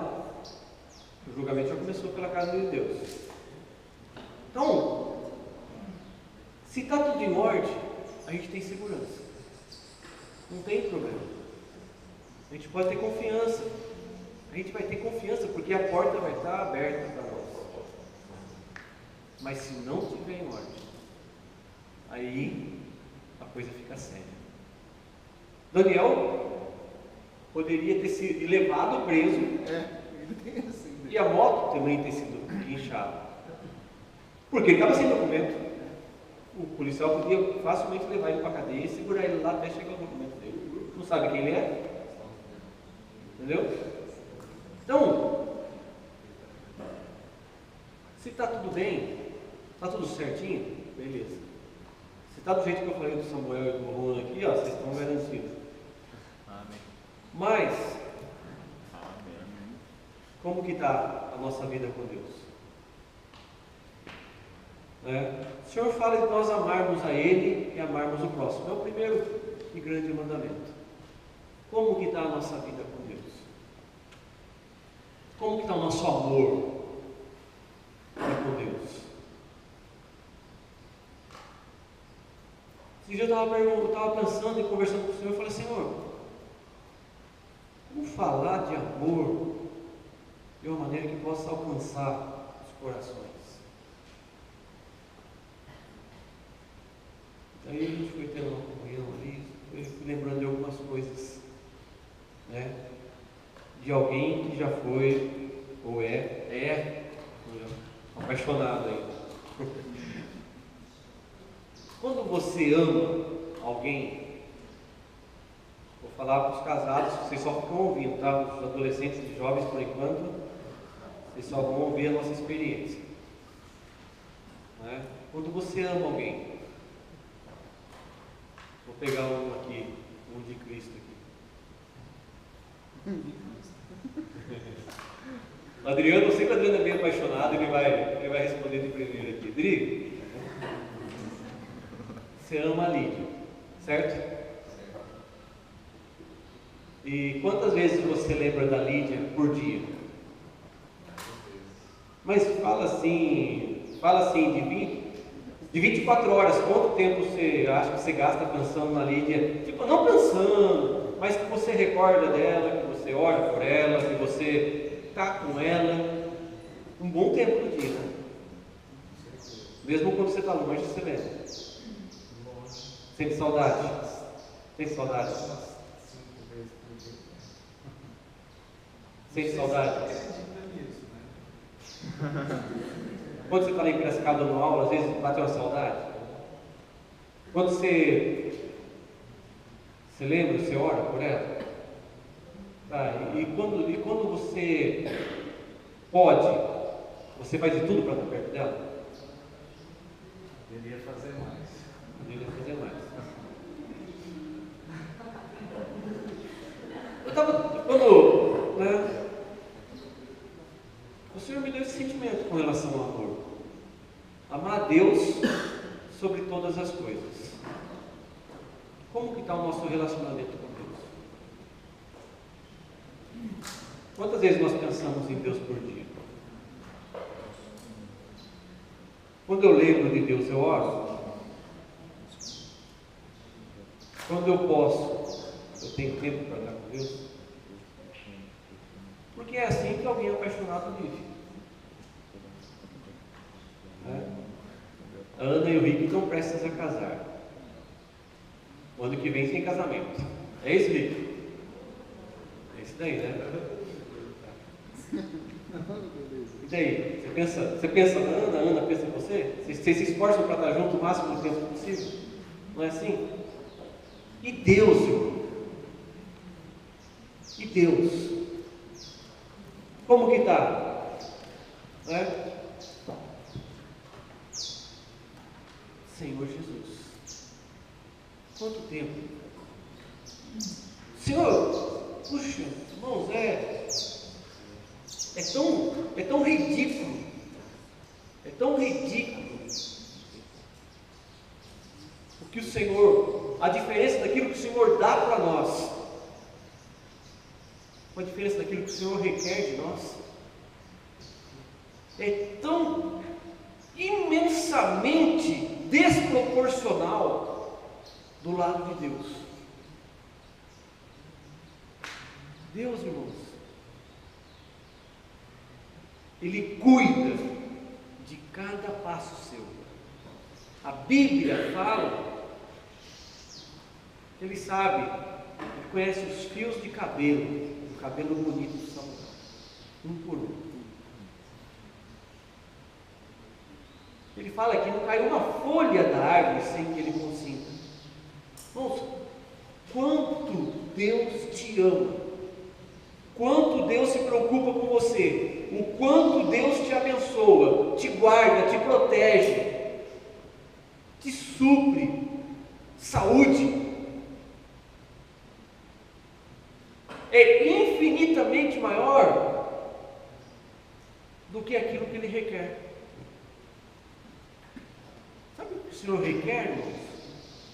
O julgamento já começou pela casa de Deus. Então, se está tudo em ordem, a gente tem segurança. Não tem problema. A gente pode ter confiança. A gente vai ter confiança porque a porta vai estar aberta para nós. Mas se não estiver em ordem, aí a coisa fica séria. Daniel poderia ter sido levado preso e a moto também ter sido guinchada. Porque ele estava sem documento. O policial podia facilmente levar ele para a cadeia e segurar ele lá até chegar o documento dele. Não sabe quem ele é? Entendeu? Então, se está tudo bem, está tudo certinho, beleza. Se está do jeito que eu falei do Samuel e do Bruno aqui, ó, vocês estão garantidos. Amém. Mas, Amém. como que está a nossa vida com Deus? O Senhor fala de nós amarmos a Ele e amarmos o próximo. É o primeiro e grande mandamento. Como que está a nossa vida com Deus? Como que está o nosso amor para com Deus? Esse dia eu estava pensando e conversando com o Senhor, eu falei, Senhor, como falar de amor de uma maneira que possa alcançar os corações? Aí a gente foi tendo uma comunhão ali, fui lembrando de algumas coisas, né? De alguém que já foi, ou é apaixonado ainda. Quando você ama alguém, vou falar para os casados, vocês só ficam ouvindo, tá? Os adolescentes e jovens, por enquanto, vocês só vão ouvir a nossa experiência. Né? Quando você ama alguém, vou pegar um aqui, um de Cristo aqui. O Adriano, sempre o Adriano é bem apaixonado, ele vai responder de primeiro aqui. Dri, você ama a Lídia, certo? E quantas vezes você lembra da Lídia por dia? Mas fala assim, de 24 horas, quanto tempo você acha que você gasta pensando na Lídia? Tipo, não pensando, mas que você recorda dela, que você ora por ela, que você está com ela. Um bom tempo do dia, né? Mesmo quando você está longe, você lembra. Sente saudade? Sente saudade? Sente saudade? Quando você está lá em Piracicaba dando aula, às vezes bate uma saudade. Quando você lembra, você ora por ela. Tá, e quando você pode, você faz de tudo para estar perto dela? Deveria fazer mais. Deveria fazer mais. Né, o Senhor me deu esse sentimento com relação ao amor. Amar a Deus sobre todas as coisas. Como que está o nosso relacionamento com Deus? Quantas vezes nós pensamos em Deus por dia? Quando eu lembro de Deus, eu oro. Quando eu posso, eu tenho tempo para estar com Deus. Porque é assim que alguém apaixonado vive. A Ana e o Rick estão prestes a casar. O ano que vem tem casamento. É isso, Rick? É isso daí, né? E daí? Você pensa na Ana, a Ana pensa em você? Vocês se esforçam para estar junto o máximo do tempo possível? Não é assim? E Deus, irmão? E Deus? Como que está? Né? Senhor Jesus, quanto tempo? Senhor, puxa, irmãos, é tão ridículo, o que o Senhor, a diferença daquilo que o Senhor dá para nós, com a diferença daquilo que o Senhor requer de nós, é tão imensamente desproporcional do lado de Deus. Deus, irmãos, Ele cuida de cada passo seu. A Bíblia fala que Ele sabe, Ele conhece os fios de cabelo, o cabelo bonito de Samuel, um por um. Ele fala que não caiu uma folha da árvore sem que Ele consinta. Irmãos, quanto Deus te ama, quanto Deus se preocupa com você, o quanto Deus te abençoa, te guarda, te protege, te supre saúde, é infinitamente maior do que aquilo que Ele requer. Sabe o que o Senhor requer, irmãos?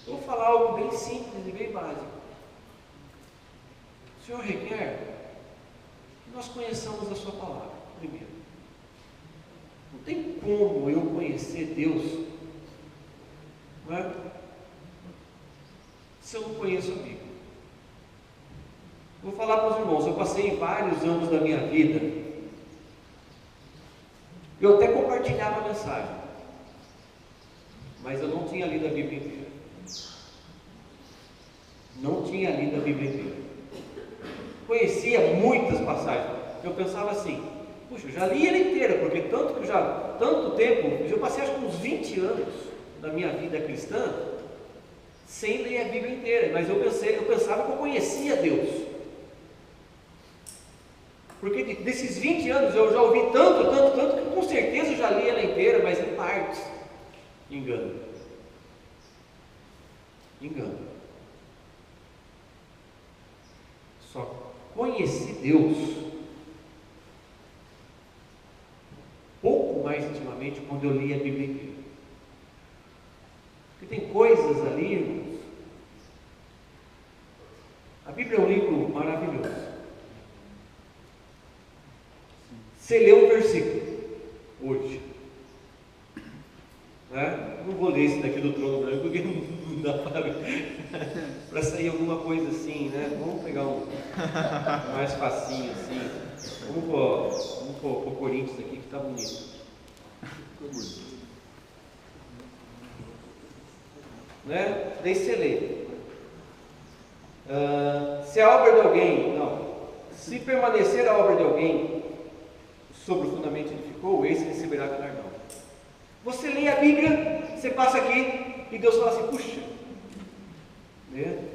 Eu vou falar algo bem simples e bem básico. O Senhor requer que nós conheçamos a Sua palavra, primeiro. Não tem como eu conhecer Deus, não é? Se eu não conheço a Bíblia. Vou falar para os irmãos, eu passei vários anos da minha vida, eu até compartilhava a mensagem, mas eu não tinha lido a Bíblia inteira. não tinha lido a Bíblia inteira. Conhecia muitas passagens. Eu pensava assim, puxa, eu já li ela inteira, porque tanto tempo, eu passei acho que uns 20 anos da minha vida cristã sem ler a Bíblia inteira, mas eu pensava que eu conhecia Deus. Porque desses 20 anos eu já ouvi tanto, que com certeza eu já li ela inteira, mas em partes. Engano. Só conheci Deus pouco mais intimamente quando eu li a Bíblia inteira. Porque tem coisas ali, irmãos. A Bíblia é um livro maravilhoso. Você lê um versículo hoje, né? Não vou ler esse daqui do trono branco, porque não dá para sair alguma coisa assim, né? Vamos pegar um mais facinho assim. Vamos pôr o Coríntios aqui que está bonito. Né? Daí você lê. Se a obra de alguém, se permanecer a obra de alguém sobre o fundamento que edificou, esse receberá galardão. Você lê a Bíblia, você passa aqui e Deus fala assim, puxa, né?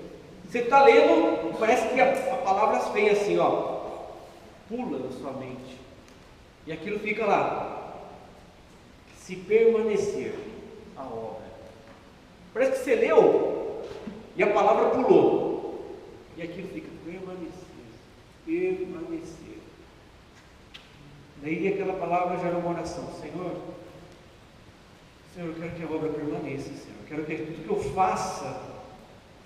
Você está lendo, parece que a palavra vem assim, pula na sua mente, e aquilo fica lá. Se permanecer a obra, parece que você leu e a palavra pulou, e aquilo fica permanecer. Daí aquela palavra gera uma oração, Senhor, eu quero que a obra permaneça, Senhor, eu quero que tudo que eu faça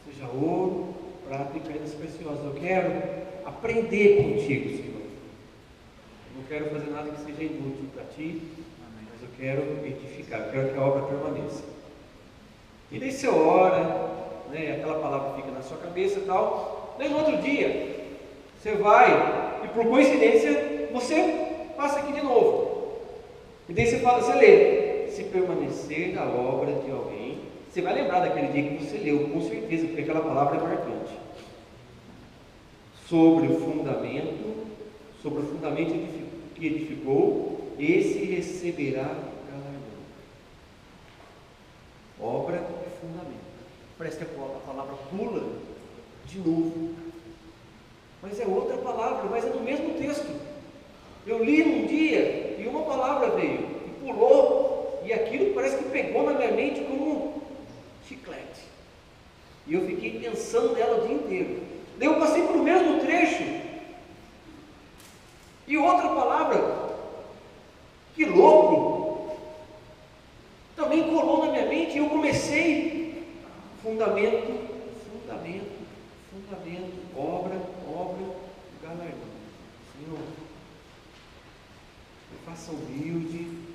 seja ouro, prata e pedras preciosas. Eu quero aprender contigo, Senhor. Eu não quero fazer nada que seja inútil para ti, mas eu quero edificar, eu quero que a obra permaneça. E daí você ora, né, aquela palavra fica na sua cabeça e tal. Daí no outro dia, você vai e por coincidência você passa aqui de novo. E daí você lê. Se permanecer na obra de alguém, você vai lembrar daquele dia que você leu, com certeza, porque aquela palavra é marcante. Sobre o fundamento que edificou, esse receberá galardão. Obra e fundamento. Parece que a palavra pula de novo, mas é outra palavra, mas é no mesmo texto. Eu li num dia e uma palavra veio e pulou. E aquilo parece que pegou na minha mente como um chiclete. E eu fiquei pensando nela o dia inteiro. Daí eu passei para o mesmo trecho. E outra palavra, que louco, também colou na minha mente. E eu comecei, fundamento, obra, galardão. Senhor, me faça humilde,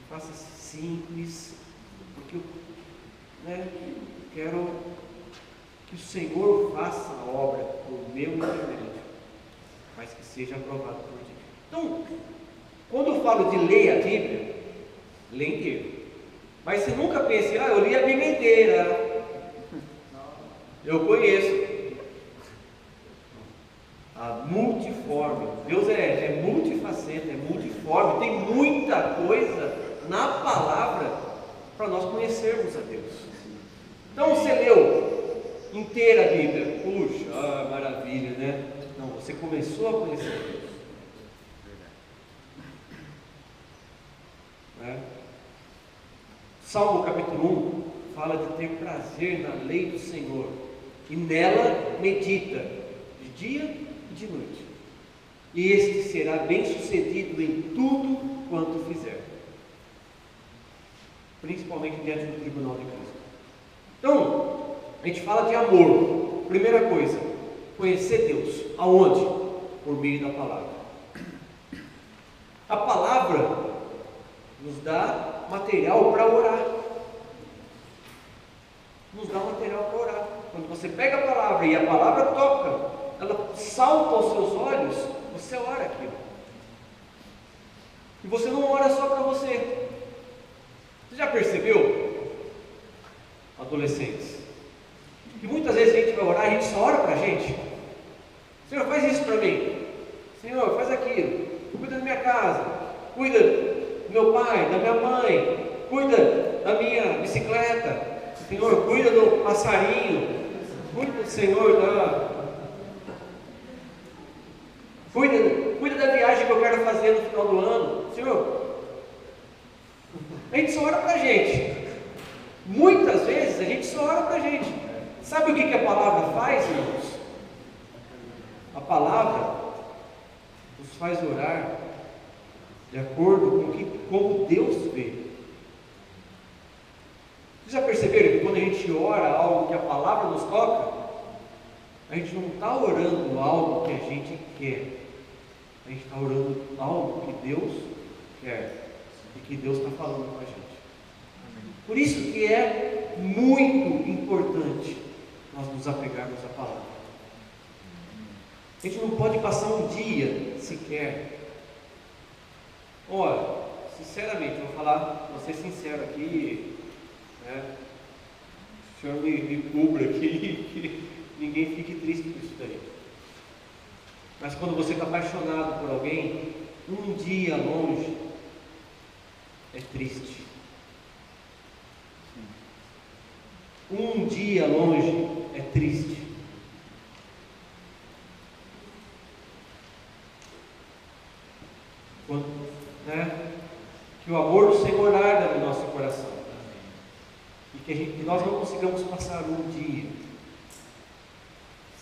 faça simples, porque eu quero que o Senhor faça a obra por meu intermédio, mas que seja aprovado por ti. Então, quando eu falo de ler a Bíblia, lê inteiro. Mas você nunca pense, eu li a Bíblia inteira. Eu conheço. A multiforme. Deus é multifaceta, é multiforme, tem muita coisa na palavra para nós conhecermos a Deus. Então você leu inteira a Bíblia, puxa, maravilha, né? Não, você começou a conhecer a Deus. Né? Salmo capítulo 1 fala de ter prazer na lei do Senhor e nela medita de dia e de noite. E este será bem sucedido em tudo quanto fizer, principalmente diante do tribunal de Cristo. Então, a gente fala de amor. Primeira coisa, conhecer Deus. Aonde? Por meio da palavra. A palavra nos dá material para orar. Quando você pega a palavra e a palavra toca, ela salta aos seus olhos, você ora aquilo. E você não ora só para você. Você já percebeu, adolescentes, que muitas vezes a gente vai orar, a gente só ora para a gente. Senhor, faz isso para mim. Senhor, faz aquilo. Cuida da minha casa. Cuida do meu pai, da minha mãe. Cuida da minha bicicleta. Senhor, cuida do passarinho. Cuida, Senhor, Cuida da viagem que eu quero fazer no final do ano. Senhor, a gente só ora para a gente. Muitas vezes a gente só ora para a gente. Sabe o que a palavra faz, irmãos? A palavra nos faz orar de acordo com como Deus vê. Vocês já perceberam que quando a gente ora algo que a palavra nos toca, a gente não está orando algo que a gente quer. A gente está orando algo que Deus quer e que Deus está falando com a gente. Por isso que é muito importante nós nos apegarmos à palavra. A gente não pode passar um dia sequer. Olha, sinceramente, vou falar, vou ser sincero aqui, né? O Senhor me cubra aqui, que ninguém fique triste com isso daí. Mas quando você está apaixonado por alguém, um dia longe é triste. Um dia longe é triste. Quando, que o amor do Senhor arda no nosso coração. E que nós não consigamos passar um dia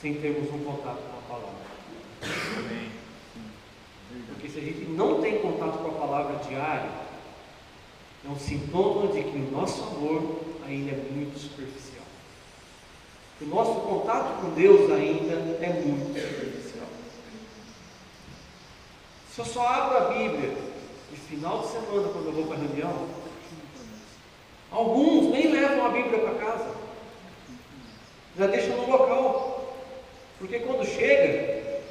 sem termos um contato com a palavra. Amém. Porque se a gente não tem contato com a palavra diária, é um sintoma de que o nosso amor ainda é muito superficial. O nosso contato com Deus ainda é muito superficial. Se eu só abro a Bíblia de final de semana quando eu vou para a reunião, alguns nem levam a Bíblia para casa, já deixam no local, porque quando chega,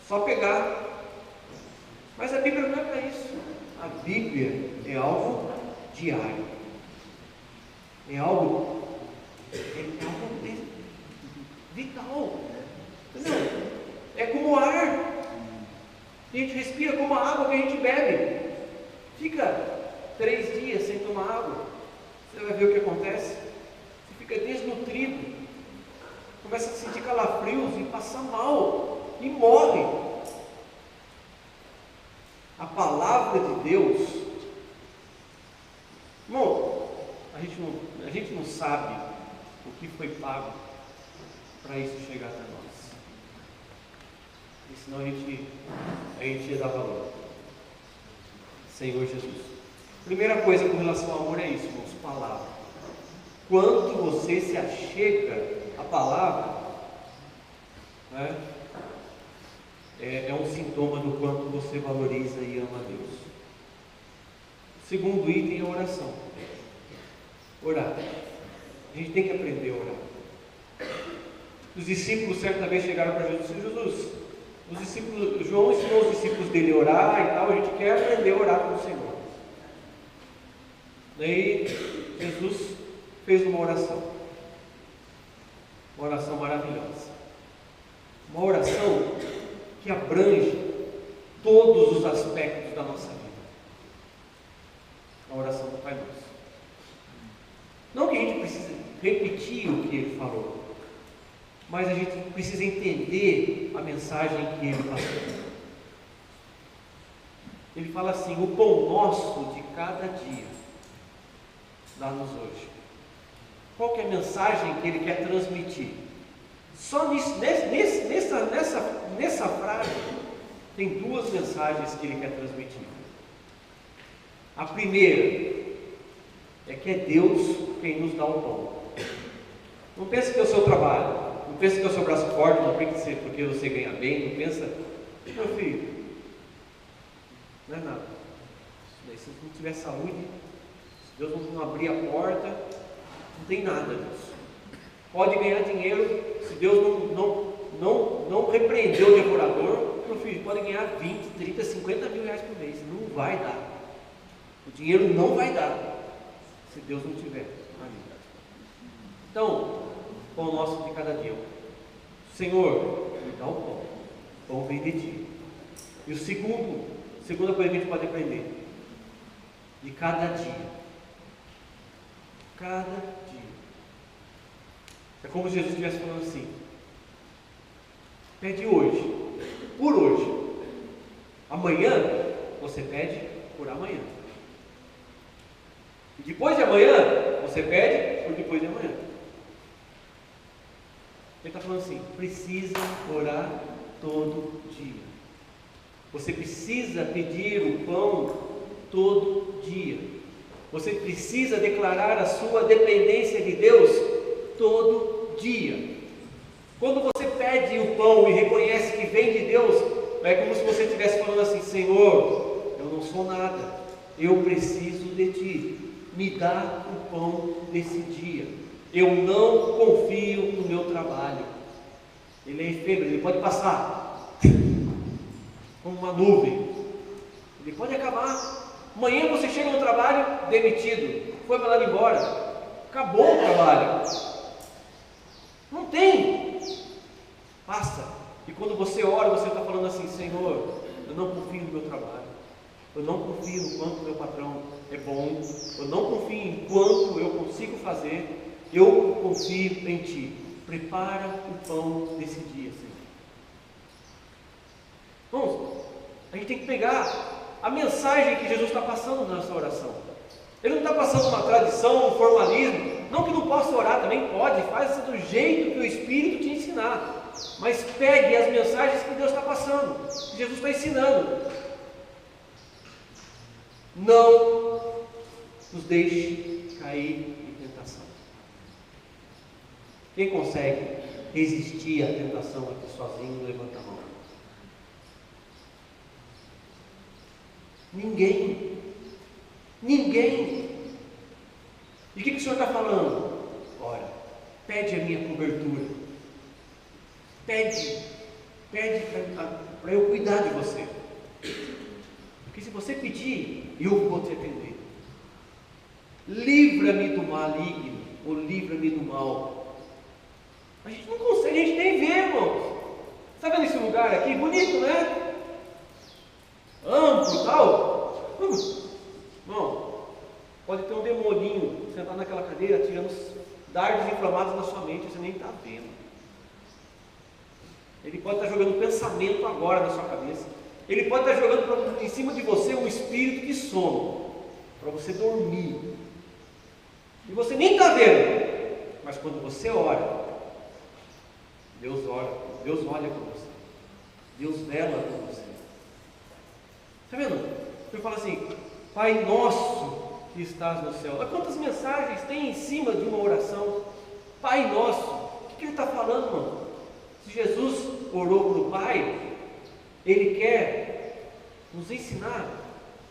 só pegar. Mas a Bíblia não é para isso. A Bíblia é algo diário, é algo vital, entendeu? É como o ar. A gente respira como a água que a gente bebe. Fica 3 dias sem tomar água, você vai ver o que acontece. Você fica desnutrido, começa a sentir calafrios e passa mal e morre. A palavra de Deus, irmão, a gente não sabe o que foi pago para isso chegar até nós. E senão a gente ia dar valor. Senhor Jesus. Primeira coisa com relação ao amor é isso, irmãos, palavra. Quanto você se achega à palavra, é um sintoma do quanto você valoriza e ama a Deus. O segundo item é a oração. Orar. A gente tem que aprender a orar. Os discípulos certa vez chegaram para Jesus e disseram: Jesus, João ensinou os discípulos dele a orar e tal, a gente quer aprender a orar com o Senhor. Daí Jesus fez uma oração maravilhosa, uma oração que abrange todos os aspectos da nossa vida. A oração do Pai Nosso. Não que a gente precise repetir o que ele falou, mas a gente precisa entender a mensagem que ele passou. Ele fala assim: o pão nosso de cada dia dá-nos hoje. Qual que é a mensagem que ele quer transmitir? Só nessa frase tem 2 mensagens que ele quer transmitir. A primeira é que é Deus quem nos dá o pão. Não pense que é o seu trabalho, não pense que é o seu braço forte, não pense porque você ganha bem, não pensa, meu filho, não é nada. Se não tiver saúde, se Deus não abrir a porta, não tem nada disso. Pode ganhar dinheiro, se Deus não repreender o devorador, meu filho, pode ganhar 20, 30, 50 mil reais por mês. Não vai dar. O dinheiro não vai dar se Deus não tiver ali. Então, pão nosso de cada dia. Senhor, me dá o pão. O pão vem de ti. E segunda coisa que a gente pode aprender, de cada dia. Cada dia. É como se Jesus estivesse falando assim: pede hoje, por hoje. Amanhã, você pede por amanhã. E depois de amanhã, você pede por depois de amanhã. Ele está falando assim: precisa orar todo dia. Você precisa pedir o pão todo dia. Você precisa declarar a sua dependência de Deus todo dia. Quando você pede o pão e reconhece que vem de Deus, é como se você estivesse falando assim: Senhor, eu não sou nada, eu preciso de Ti, me dá o pão desse dia. Eu não confio no meu trabalho. Ele é efêmero, ele pode passar como uma nuvem, ele pode acabar. Amanhã você chega no trabalho demitido, foi mandado embora, acabou o trabalho. Não tem. Passa. E quando você ora, você está falando assim: Senhor, eu não confio no meu trabalho, eu não confio no quanto meu patrão é bom, eu não confio em quanto eu consigo fazer, eu confio em Ti. Prepara o pão desse dia, Senhor. Vamos, a gente tem que pegar a mensagem que Jesus está passando nessa oração. Ele não está passando uma tradição, um formalismo. Não que não possa orar, também pode, faz do jeito que o Espírito te ensinar. Mas pegue as mensagens que Deus está passando, que Jesus está ensinando. Não nos deixe cair em tentação. Quem consegue resistir à tentação aqui sozinho, levanta a mão. Ninguém. Ninguém. E o que o Senhor está falando? Ora, pede a minha cobertura. Pede para eu cuidar de você. Porque se você pedir, eu vou te atender. Livra-me do maligno, ou livra-me do mal. A gente não consegue, a gente nem vê, irmãos. Está vendo esse lugar aqui? Bonito, né? Amplo e tal. Irmão, pode ter um demoninho sentado naquela cadeira, tirando dardos inflamados na sua mente, você nem está vendo. Ele pode estar jogando pensamento agora na sua cabeça. Ele pode estar jogando em cima de você um espírito de sono, para você dormir. E você nem está vendo. Mas quando você ora, Deus olha por você. Deus vela por você. Está vendo? Ele fala assim: Pai nosso que estás no céu. Olha quantas mensagens tem em cima de uma oração. Pai nosso. O que ele está falando, irmão? Se Jesus orou para o Pai, Ele quer nos ensinar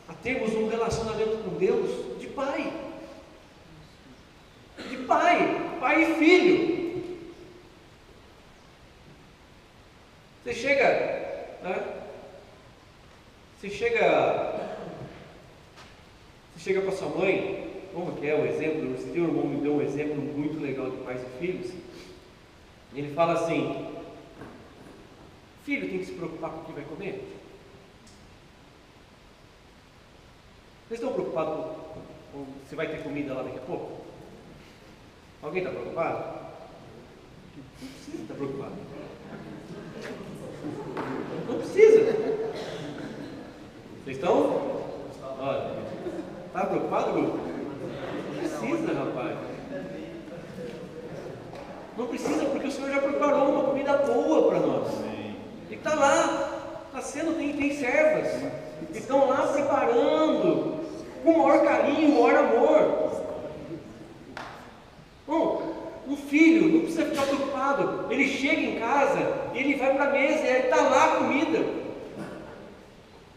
a termos um relacionamento com Deus de Pai. De Pai. Pai e Filho. Você chega, né? Você chega para sua mãe, como que é o exemplo? Esse dia o irmão me deu um exemplo muito legal de pais e filhos. Ele fala assim: filho tem que se preocupar com o que vai comer? Vocês estão preocupados com se vai ter comida lá daqui a pouco? Alguém está preocupado? Não precisa estar preocupado. Não precisa. Vocês estão? Olha, está preocupado, grupo? Não precisa, rapaz. Não precisa, porque o Senhor já preparou uma comida boa para nós. E está lá, está sendo, tem servas que estão lá preparando com o maior carinho, o maior amor. Bom, um filho não precisa ficar preocupado. Ele chega em casa, ele vai para a mesa e está lá a comida.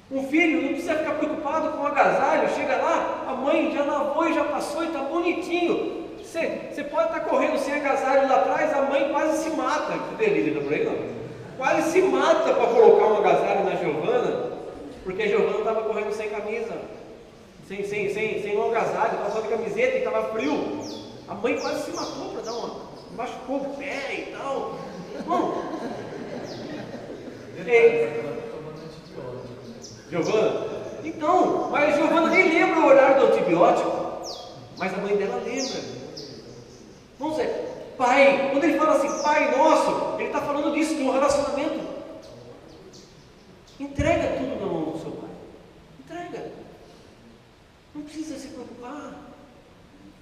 Um filho não precisa ficar preocupado com o agasalho. Chega lá, a mãe já lavou e já passou e está bonitinho. Você pode estar correndo sem agasalho lá atrás, a mãe quase se mata. Que delícia, está por aí, não? Quase se mata para colocar um agasalho na Giovana, porque a Giovana estava correndo sem camisa, sem um agasalho, estava só de camiseta e estava frio. A mãe quase se matou para dar machucou o pé e tal. Bom, ei, Giovana? Então, mas Giovana nem lembra o horário do antibiótico, mas a mãe dela lembra. Vamos dizer, pai, quando ele fala assim, Pai Nosso, ele está falando disso, de um relacionamento. Entrega tudo na mão do seu pai. Entrega. Não precisa se preocupar.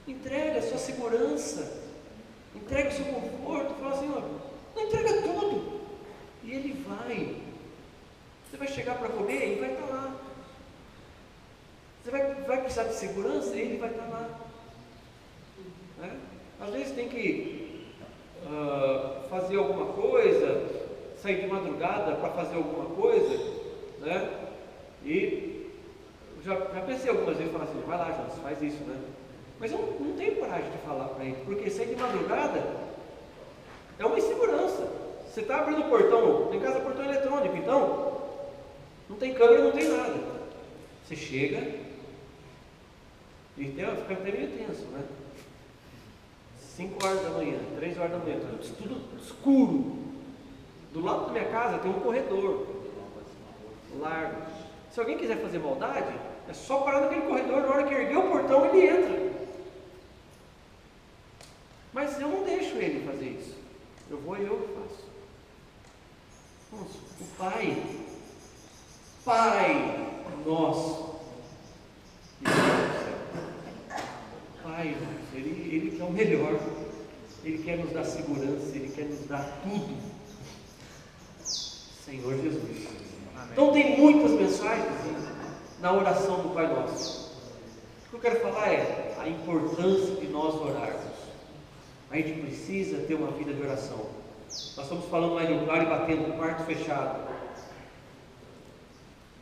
Entrega a sua segurança. Entrega o seu conforto. Fala assim, ó, não entrega tudo. E ele vai. Você vai chegar para comer e ele vai estar lá. Você vai precisar de segurança e ele vai estar lá. Né? Às vezes tem que fazer alguma coisa, sair de madrugada para fazer alguma coisa, né? E já pensei algumas vezes, falar assim, vai lá, Jonas, faz isso, né? Mas eu não tenho coragem de falar para ele, porque sair de madrugada é uma insegurança. Você está abrindo o portão, em casa é portão eletrônico, então não tem câmera, não tem nada. Você chega e fica até meio tenso, né? 5 horas da manhã, 3 horas da manhã, tudo escuro. Do lado da minha casa tem um corredor largo. Se alguém quiser fazer maldade, é só parar naquele corredor, na hora que erguer o portão ele entra. Mas eu não deixo ele fazer isso. Eu vou e eu faço. Nossa, o Pai Nosso, Pai, Ele quer o melhor. Ele quer nos dar segurança, Ele quer nos dar tudo. Senhor Jesus. Amém. Então tem muitas mensagens na oração do Pai Nosso. O que eu quero falar é a importância de nós orarmos. A gente precisa ter uma vida de oração. Nós estamos falando lá em lugar e batendo no quarto fechado.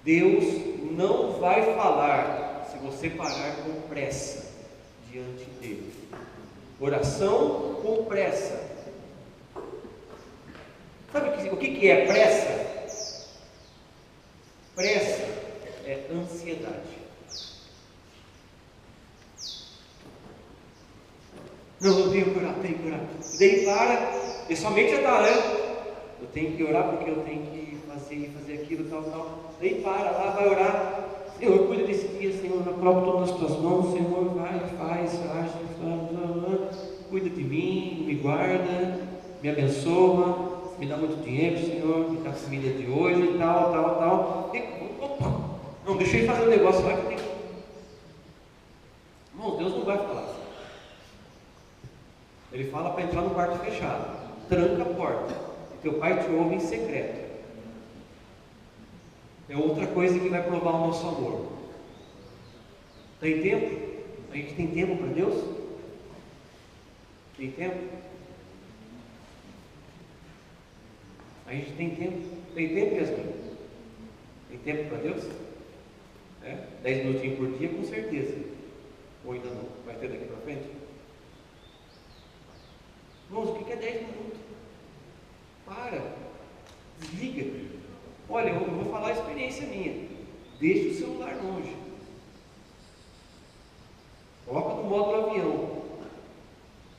Deus não vai falar se você parar com pressa diante dele. Oração com pressa. Sabe o que é pressa? Pressa é ansiedade. Não, eu tenho que orar. Daí para, e somente já está, né? Eu tenho que orar porque eu tenho que fazer aquilo, tal. Daí para lá, vai orar. Senhor, cuida desse dia, Senhor, eu coloco todas as tuas mãos, Senhor, vai, faz, cuida de mim, me guarda, me abençoa, me dá muito dinheiro, Senhor, me dá a família de hoje, e tal. E, opa, não, deixa eu fazer um negócio lá que eu tenho. Irmão, Deus não vai falar assim. Ele fala para entrar no quarto fechado, tranca a porta, e teu pai te ouve em secreto. É outra coisa que vai provar o nosso amor. Tem tempo? A gente tem tempo para Deus? Tem tempo? A gente tem tempo? Tem tempo, Yasmin? Tem tempo para Deus? 10 minutinhos por dia, com certeza. Ou ainda não? Vai ter daqui para frente? Irmãos, o que é 10 minutos? Para. Desliga. Olha, eu vou falar a experiência minha. Deixa o celular longe. Coloca no modo avião.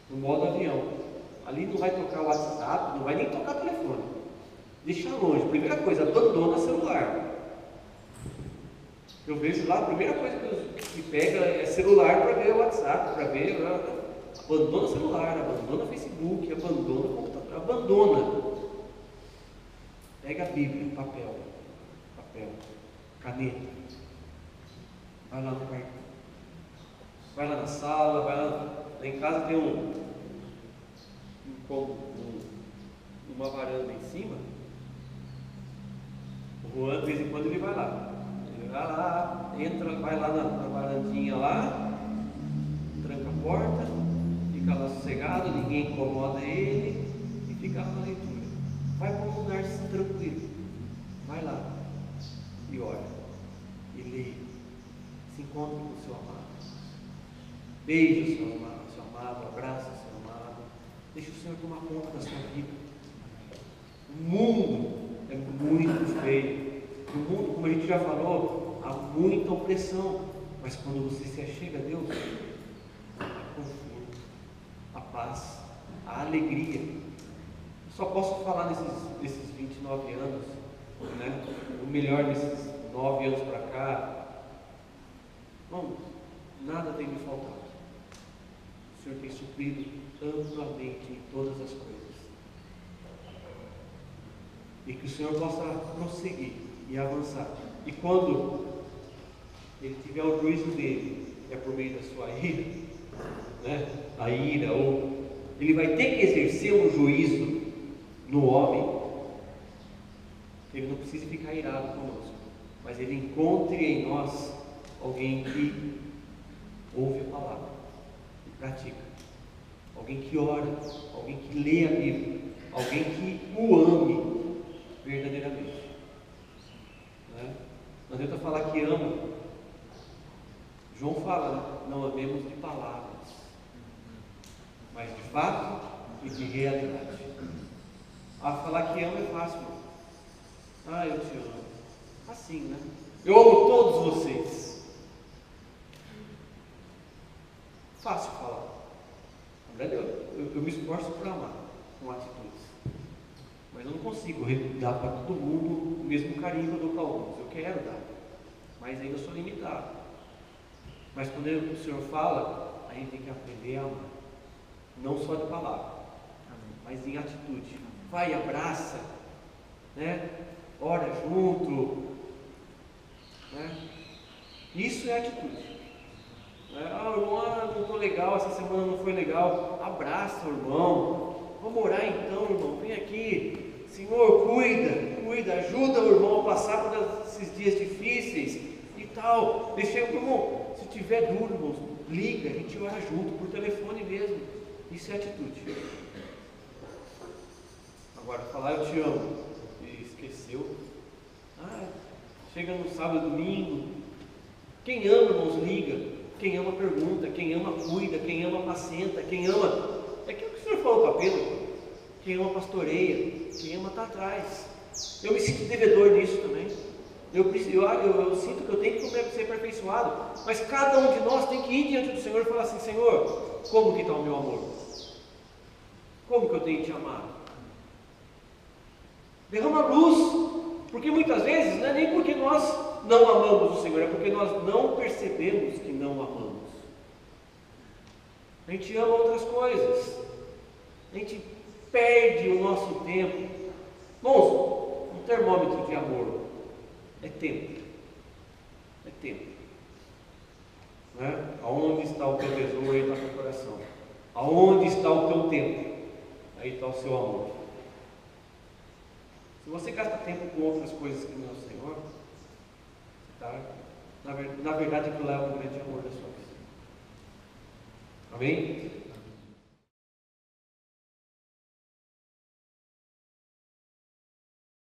No modo avião. Ali não vai tocar o WhatsApp, não vai nem tocar o telefone. Deixa longe. Primeira coisa, abandona o celular. Eu vejo lá, a primeira coisa que pega é celular para ver o WhatsApp, para ver. Abandona o celular, abandona o Facebook, abandona o computador, abandona. Pega a Bíblia, papel, caneta. Vai lá no quarto. Vai lá na sala, vai lá. Lá em casa tem uma varanda em cima. O Juan, de vez em quando, ele vai lá. Ele vai lá, entra, vai lá na varandinha lá, tranca a porta, fica lá sossegado, ninguém incomoda ele e fica lá na leitura. Vai para um lugar tranquilo. Vai lá e ora. E lê. Se encontre com o seu amado. Beije o seu amado, abraça o seu amado. Deixa o Senhor tomar conta da sua vida. O mundo é muito feio. No mundo, como a gente já falou, há muita opressão. Mas quando você se achega a Deus, há conforto, a paz, a alegria. Eu só posso falar nesses 29 anos, né? O melhor desses 9 anos para cá. Bom, nada tem me faltado. O Senhor tem suprido amplamente em todas as coisas. E que o Senhor possa prosseguir e avançar. E quando Ele tiver o juízo dele, é por meio da sua ira, né? A ira, ou Ele vai ter que exercer um juízo no homem. Ele não precisa ficar irado conosco, mas Ele encontre em nós alguém que ouve a palavra e pratica, alguém que ora, alguém que lê a Bíblia, alguém que o ame verdadeiramente, né? Não adianta falar que ama. João fala, né? Não amemos de palavras, mas de fato e de realidade. Falar que ama é fácil, irmão. Eu te amo. Assim, né? Eu amo todos vocês. Fácil falar. Na verdade, eu me esforço por amar com atitudes. Mas eu não consigo dar para todo mundo o mesmo carinho que eu dou para alguns. Eu quero dar, mas ainda sou limitado. Mas quando o Senhor fala, a gente tem que aprender a amar. Não só de palavra, mas em atitude. Vai, abraça, né? Ora junto, né? Isso é atitude. Irmão, não estou legal, essa semana não foi legal. Abraça o irmão. Vamos orar então, irmão. Vem aqui. Senhor, cuida, ajuda o irmão a passar por esses dias difíceis e tal. Deixa o irmão, se tiver duro, irmão, liga, a gente ora junto, por telefone mesmo. Isso é atitude. Agora, falar eu te amo e esqueceu. Chega no sábado e domingo. Quem ama, irmãos, liga. Quem ama, pergunta. Quem ama, cuida. Quem ama, apacenta. Quem ama, é aquilo que o Senhor falou para Pedro. Quem ama, pastoreia. Quem ama, está atrás. Eu me sinto devedor nisso também. Eu sinto que eu tenho que ser aperfeiçoado. Mas cada um de nós tem que ir diante do Senhor e falar assim: Senhor, como que está o meu amor? Como que eu tenho te amado? Derrama luz. Porque muitas vezes não é nem porque nós não amamos o Senhor, é porque nós não percebemos que não amamos. A gente ama outras coisas. A gente perde o nosso tempo. Bom, um termômetro de amor é tempo. É tempo. Né? Aonde está o teu tesouro, aí está o teu coração. Aonde está o teu tempo, aí está o seu amor. Se você gasta tempo com outras coisas que não é o Senhor, tá? Na verdade, aquilo é um grande amor da sua vida. Amém?